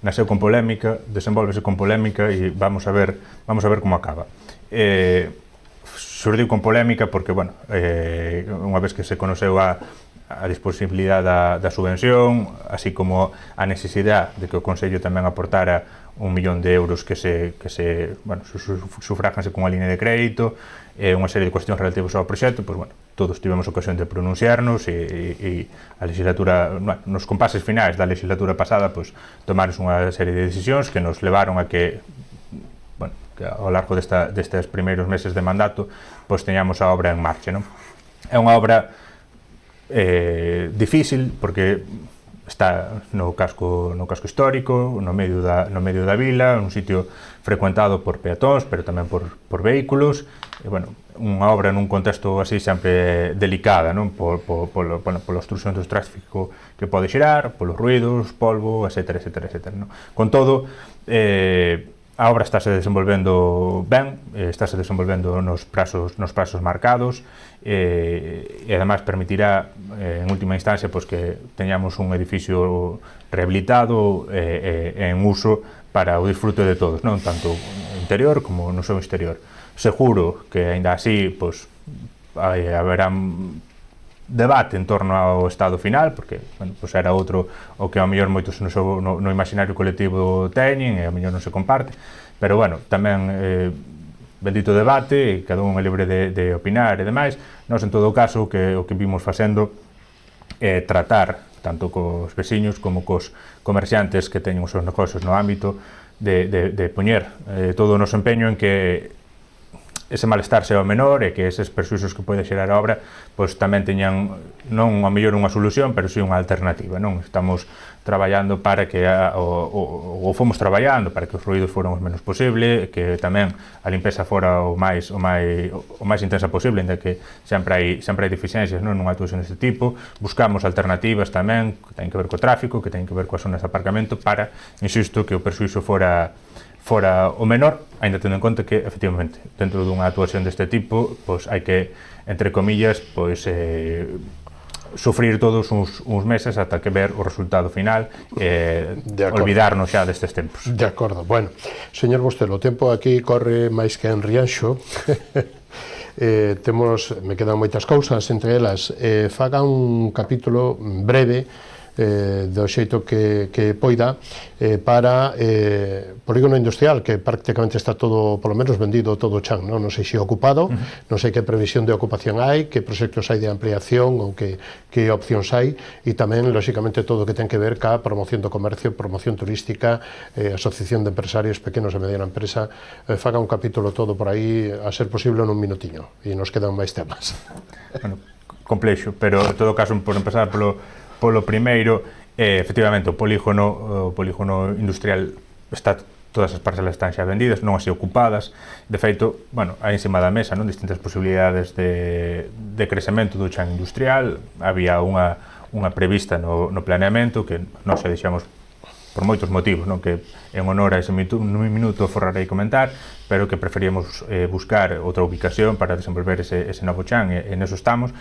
J: nasceu con polémica, desenvolvese con polémica e vamos a ver como acaba. Xurdiu con polémica porque, bueno, unha vez que se conoceu a disponibilidade da subvención, así como a necesidade de que o Concello tamén aportara 1 millón de euros que sufráganse con a línea de crédito, unha serie de cuestións relativas ao proxecto, pois, bueno, todos tivemos ocasión de pronunciarnos e a legislatura, nos compases finais da legislatura pasada, pois, tomaron unha serie de decisións que nos levaron a que, bueno, que ao largo destes primeiros meses de mandato, pois, teñamos a obra en marcha, non? É unha obra difícil porque está no casco histórico, no medio da vila, un sitio frecuentado por peatóns, pero tamén por vehículos, e, bueno, unha obra nun contexto así sempre delicada, non? Pola obstrucción do tráfico que pode xerar, polos ruidos, polvo, etc. Non? Con todo, a obra estáse desenvolvendo ben, estáse desenvolvendo nos prazos marcados, e ademais permitirá en última instancia pois, que teñamos un edificio rehabilitado en uso para o disfrute de todos, non? Tanto interior como no seu exterior. Seguro que aínda así pois, haberá debate en torno ao estado final, porque, bueno, pois era outro o que ao mellor moitos no imaginario colectivo teñen e ao mellor non se comparte, pero, bueno, tamén bendito debate, e cada un é libre de opinar e demais. Nós, en todo o caso, o que vimos facendo é tratar, tanto cos veciños como cos comerciantes que teñen os seus negocios no ámbito, de poñer todo o noso empeño en que ese malestar sea o menor e que eses perxusos que pode xerar a obra pois tamén teñan non a mellor unha solución, pero si unha alternativa, non? Estamos traballando para que ou fomos traballando para que os ruídos foran os menos posible, que tamén a limpeza fora o máis intensa posible, ainda que sempre hai deficiencias, non, nunha actuación deste tipo. Buscamos alternativas tamén que teñen que ver co tráfico, que teñen que ver coas zonas de aparcamento para, insisto, que o perxuízo fora o menor, ainda tendo en conta que, efectivamente, dentro dunha actuación deste tipo, pois hai que, entre comillas, pois sufrir todos uns meses ata que ver o resultado final e olvidarnos xa destes tempos.
G: De acordo. Bueno, señor Bustelo, o tempo aquí corre máis que en Rianxo. Me quedan moitas cousas, entre elas, faga un capítulo breve do xeito que poida para polígono industrial, que prácticamente está todo, polo menos vendido, todo chan, non sei se ocupado, non sei que previsión de ocupación hai, que proxectos hai de ampliación ou que opcións hai, e tamén, lóxicamente, todo o que ten que ver ca promoción do comercio, promoción turística, asociación de empresarios, pequenos e mediana empresa. Faga un capítulo todo por aí, a ser posible nun minutiño, e nos quedan máis temas.
J: Bueno, complexo, pero en todo caso, por empezar polo primeiro, efectivamente, o polígono industrial todas as parcelas están xa vendidas, non así ocupadas. De feito, bueno, hai encima da mesa, non, distintas posibilidades de crecemento do chan industrial. Había unha prevista no planeamento que nós xa deixamos por moitos motivos, non, que en honor a ese minuto forrarei comentar, pero que preferíamos buscar outra ubicación para desenvolver ese novo chan, e neso estamos,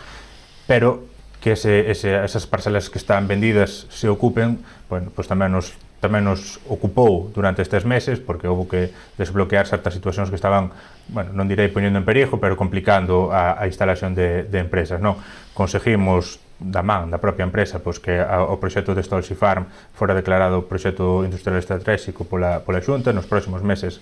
J: pero que esas parcelas que están vendidas se ocupen, bueno, pues tamén nos ocupou durante estes meses, porque houve que desbloquear certas situacións que estaban, bueno, non direi poñendo en perigo, pero complicando a instalación de empresas, non? Conseguimos da man da propia empresa pois que o proxecto de Stolzy Farm fora declarado proxecto industrial estratégico pola Xunta. Nos próximos meses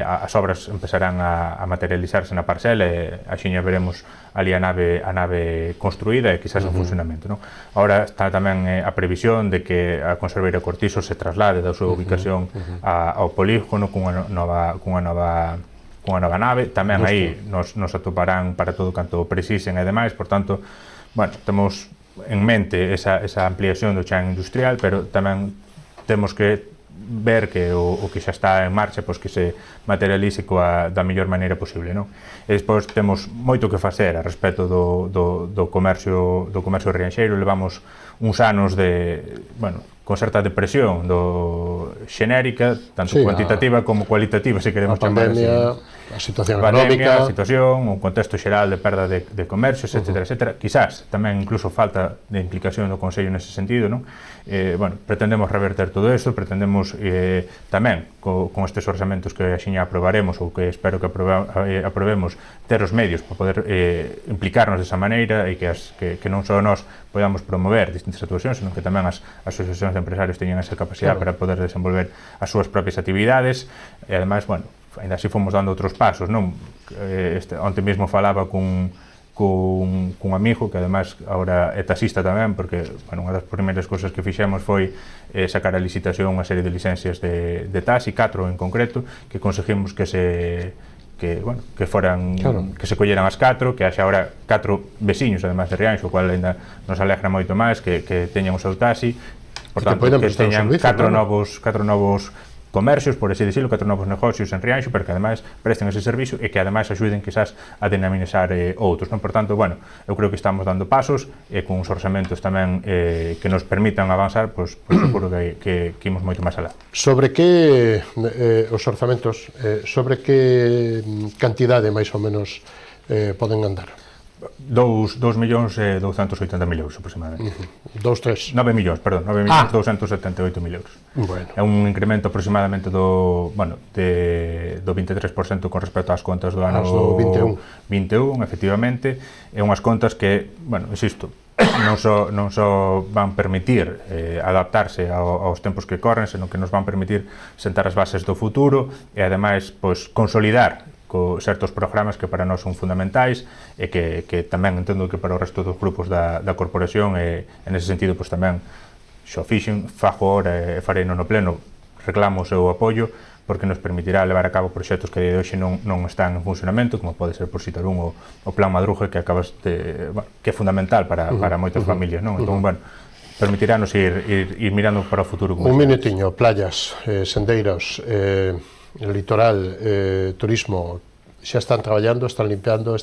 J: as obras empezarán a materializarse na parcela e axiña veremos ali a nave construída e quizás en funcionamento, non? Ahora está tamén a previsión de que a conserveira Cortizo se traslade da súa ubicación ao polígono cunha nova nave. Tamén aí nos atoparán para todo canto precisen e demais, por tanto, bueno, temos en mente esa ampliación do chan industrial, pero tamén temos que ver que o que xa está en marcha pois que se materialice da mellor maneira posible, non? E despois temos moito que facer a respecto do comercio rianxeiro. Levamos uns anos con certa depresión xenérica, tanto cuantitativa como cualitativa, se queremos chamar así.
G: A situación económica,
J: a situación, un contexto xeral de perda de comercios, etc. Quizás tamén incluso falta de implicación do Consello nese sentido, non? Pretendemos reverter todo isto, pretendemos tamén con estes orzamentos que axiña aprobaremos ou que espero que aprobemos, ter os medios para poder implicarnos desa maneira e que non só nós podamos promover distintas actuacións, senón que tamén as asociacións de empresarios teñan esa capacidade para poder desenvolver as súas propias actividades. E ademais, ainda así fomos dando outros pasos, non? Onte mesmo falaba cun amigo que ademais agora é taxista tamén, porque unha das primeiras cousas que fixemos foi sacar a licitación unha serie de licencias de taxi, 4 en concreto, que conseguimos que se colleran as 4, que haxa agora 4 veciños ademais de Rianxo, o cual ainda nos alegra moito máis que teñan o seu taxi, por tanto que teñan 4 novos comercios, por así dicirlo, 4 novos negocios en Rianxo, pero que ademais presten ese servicio e que ademais axuden quizás a dinamizar outros, non? Por tanto, eu creo que estamos dando pasos e con uns orzamentos tamén que nos permitan avanzar, pois seguro que imos moito máis alá.
G: Sobre que os orzamentos, sobre que cantidade máis ou menos poden andar?
J: 2.280.000 euros aproximadamente.
G: 9
J: millóns, perdón, 9.278.000 euros.
G: Bueno.
J: É un incremento aproximadamente do 23% con respecto ás contas do ano 21, efectivamente. É unhas contas que, insisto, non só van permitir adaptarse aos tempos que corren, senón que nos van permitir sentar as bases do futuro e, ademais, consolidar certos programas que para nós son fundamentais e que tamén entendo que para o resto dos grupos da corporación, e en ese sentido tamén xo fixen, fago ora e farei no pleno, reclamo o seu apoio, porque nos permitirá levar a cabo proxectos que de hoxe non están en funcionamento, como pode ser por citar o Plan Madruga, que que é fundamental para moitas familias, non? Entón, permitirános ir mirando para o futuro.
G: Un minutiño, playas, sendeiros, litoral, turismo, xa están traballando, están limpiando,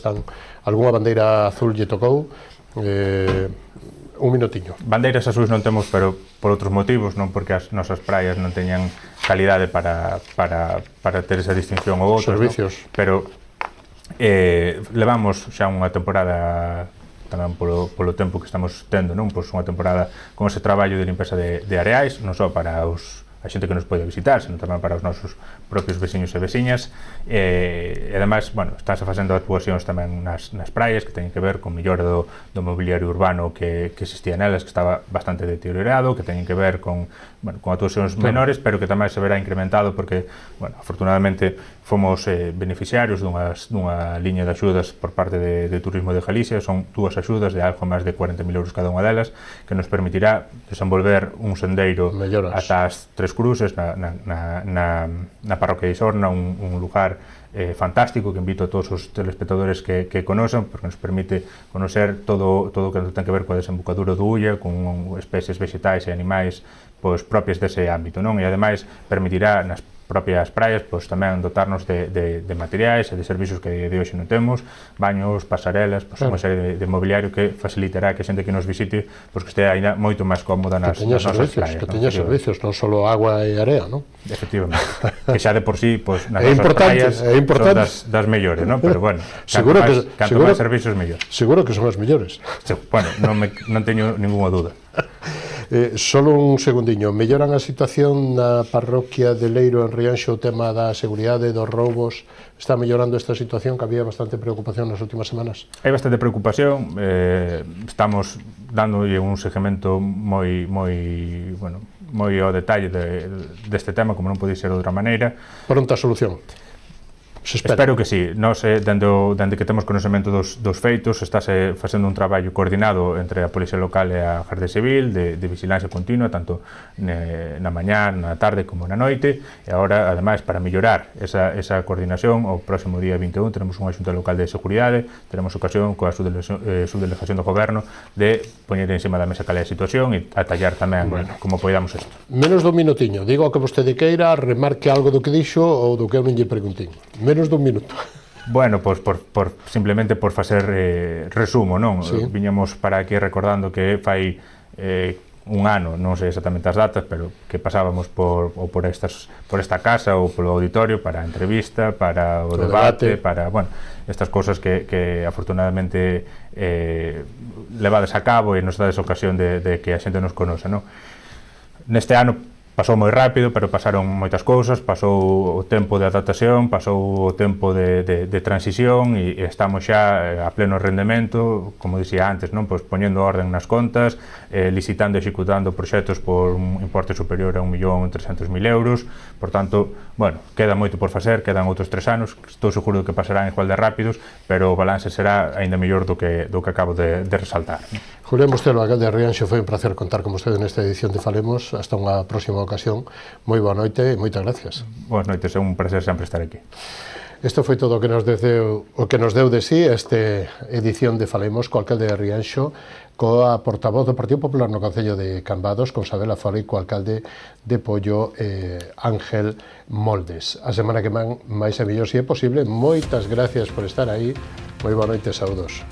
G: algunha bandeira azul lle tocou, un minutiño.
J: Bandeiras azuis non temos, pero por outros motivos, non porque as nosas praias non teñan calidade para ter esa distinción ou outros,
G: servicios,
J: ¿no? Pero levamos xa unha temporada tamén polo tempo que estamos tendo, non? Pois unha temporada con ese traballo de limpeza de areais, non só para a xente que nos pode visitar, senón tamén para os nosos propios veciños e veciñas, e ademais, estánse facendo actuacións tamén nas praias que teñen que ver con mellora do mobiliario urbano que existía nelas, que estaba bastante deteriorado, que teñen que ver con actuacións menores, pero que tamén se verá incrementado porque, afortunadamente, fomos beneficiarios dunha liña de axudas por parte de Turismo de Galicia. Son dúas axudas de algo máis de 40.000 euros cada unha delas, que nos permitirá desenvolver un sendeiro ata as Tres Cruces na parroquia de Isorna, un lugar fantástico que invito a todos os telespectadores que conozcan, porque nos permite conocer todo o que ten que ver coa desembocadura do Ulla, con especies vegetais e animais propias dese ámbito, non? E ademais permitirá nas propias praias tamén dotarnos de materiais e de servicios que de hoxe non temos, baños, pasarelas, unha serie de mobiliario que facilitará que a xente que nos visite que este ainda moito máis cómoda nas nosas praias.
G: Que teña servicios, non só agua e area, non?
J: Efectivamente, que xa de por sí nas nosas praias son das mellores, non? Pero canto máis servicios mellor.
G: Seguro que son as mellores.
J: Non teño ninguna dúda.
G: Solo un segundiño, melloran a situación na parroquia de Leiro en Rianxo o tema da seguridade, dos roubos, está mellorando esta situación, que había bastante preocupación nas últimas semanas?
J: Hai bastante preocupación, estamos dándolle un seguimento moi ao detalle deste tema, como non pode ser de outra maneira.
G: Pronta solución?
J: Espero que sí. Nos, dende que temos conhecimento dos feitos, estáse facendo un traballo coordinado entre a Policía Local e a Garda Civil de vigilancia continua, tanto na mañá, na tarde como na noite, e agora, ademais, para mellorar esa coordinación, o próximo día 21 teremos unha xunta local de seguridade, teremos ocasión coa subdelegación do Goberno de poñer encima da mesa cal é a situación e atallar tamén como poidamos isto.
G: Menos dun minutiño, digo que vostede queira, remarque algo do que dixo ou do que eu non lle preguntín. Menos dun minuto.
J: Simplemente por facer resumo, non?
G: Sí.
J: Viñamos para aquí recordando que fai un ano, non sei exactamente as datas, pero que pasábamos por esta casa ou polo auditorio para a entrevista, para o debate, para, estas cosas que afortunadamente levades a cabo e nos dades ocasión de que a xente nos conoce, non? Neste ano pasou moi rápido, pero pasaron moitas cousas, pasou o tempo de adaptación, pasou o tempo de transición e estamos xa a pleno rendemento, como dicía antes, non? Poñendo orden nas contas, licitando e executando proxectos por un importe superior a 1.300.000 euros, por tanto, queda moito por facer, quedan outros 3 anos, estou seguro que pasarán igual de rápidos, pero o balance será aínda mellor do que acabo de resaltar.
G: Julián Bustelo, alcalde de Rianxo, foi un placer contar con vostede nesta edición de Falemos. Hasta unha próxima ocasión. Moi boa noite e moitas gracias.
J: Boas noites, é un prazer sempre estar aquí.
G: Isto foi todo o que nos deu de sí esta edición de Falemos co alcalde de Rianxo, coa portavoz do Partido Popular no Concello de Cambados, con Sabela Fora, e co alcalde de Pollo, Ángel Moldes. A semana que van máis e mellor, se é posible. Moitas gracias por estar aí. Moi boa noite, saúdos.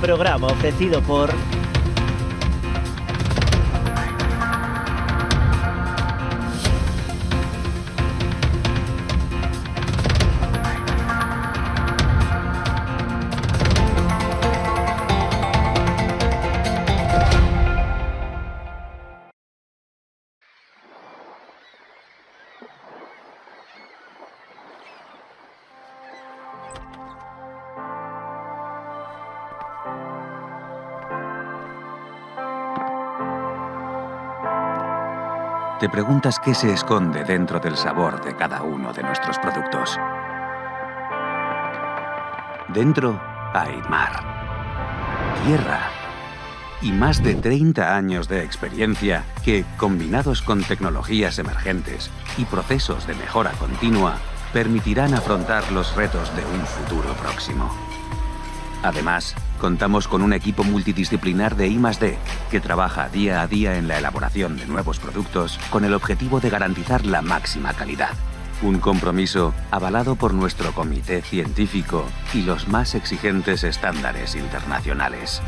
H: Programa ofrecido por
F: te preguntas qué se esconde dentro del sabor de cada uno de nuestros productos. Dentro hay mar, tierra y más de 30 años de experiencia que, combinados con tecnologías emergentes y procesos de mejora continua, permitirán afrontar los retos de un futuro próximo. Además, contamos con un equipo multidisciplinar de I+D que trabaja día a día en la elaboración de nuevos productos con el objetivo de garantizar la máxima calidad. Un compromiso avalado por nuestro comité científico y los más exigentes estándares internacionales.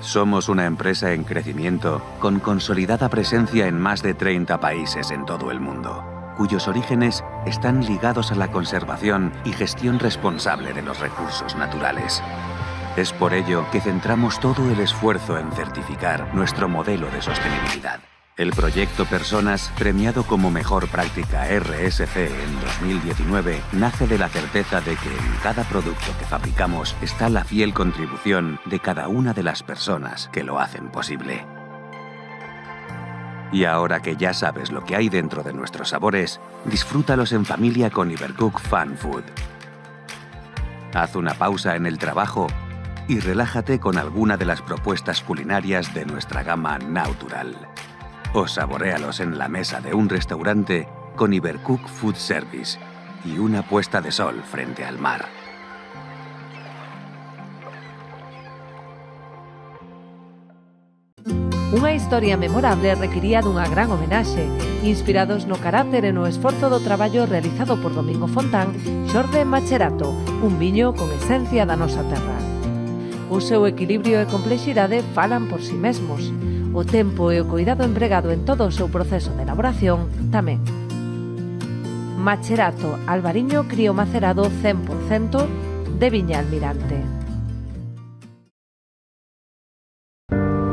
F: Somos una empresa en crecimiento con consolidada presencia en más de 30 países en todo el mundo, cuyos orígenes están ligados a la conservación y gestión responsable de los recursos naturales. Es por ello que centramos todo el esfuerzo en certificar nuestro modelo de sostenibilidad. El proyecto Personas, premiado como Mejor Práctica RSC en 2019, nace de la certeza de que en cada producto que fabricamos está la fiel contribución de cada una de las personas que lo hacen posible. Y ahora que ya sabes lo que hay dentro de nuestros sabores, disfrútalos en familia con Ibercook Fun Food. Haz una pausa en el trabajo y relájate con alguna de las propuestas culinarias de nuestra gama Natural. O saboréalos en la mesa de un restaurante con Ibercook Food Service y una puesta de sol frente al mar.
C: Unha historia memorable requiría dunha gran homenaxe, inspirados no carácter e no esforzo do traballo realizado por Domingo Fontán, xorde Macherato, un viño con esencia da nosa terra. O seu equilibrio e complexidade falan por si mesmos. O tempo e o cuidado empregado en todo o seu proceso de elaboración tamén. Macherato Albariño Crío Macerado 100% de Viña Almirante.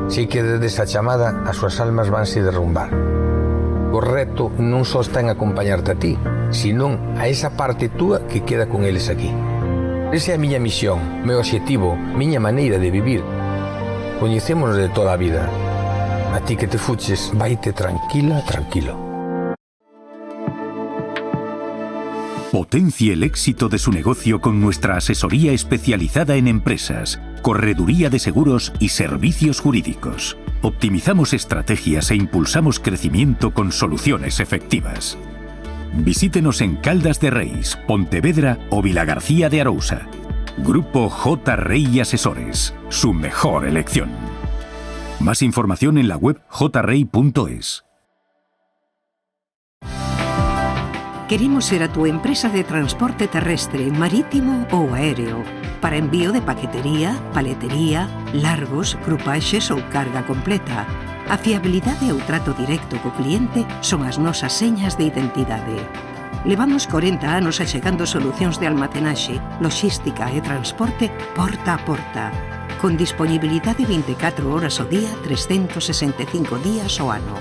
D: Si quedes a chamada, as súas almas vanse derrumbar. O reto non só está en acompañarte a ti, senón a esa parte túa que queda con eles aquí. Esa é a miña misión, meu obxectivo, miña maneira de vivir. Coñecémonos de toda a vida. A ti que te fuches, vaite tranquila, tranquilo.
E: Potencie el éxito de su negocio con nuestra asesoría especializada en empresas, correduría de seguros y servicios jurídicos. Optimizamos estrategias e impulsamos crecimiento con soluciones efectivas. Visítenos en Caldas de Reis, Pontevedra o Vilagarcía de Arousa. Grupo J. Rey Asesores, su mejor elección. Más información en la web jrey.es.
B: Queremos ser a tu empresa de transporte terrestre, marítimo ou aéreo para envío de paquetería, paletería, largos, crupaxes ou carga completa. A fiabilidade e o trato directo co cliente son as nosas señas de identidade. Levamos 40 anos achegando solucións de almacenaxe, logística e transporte porta a porta, con disponibilidade 24 horas ao día, 365 días ao ano.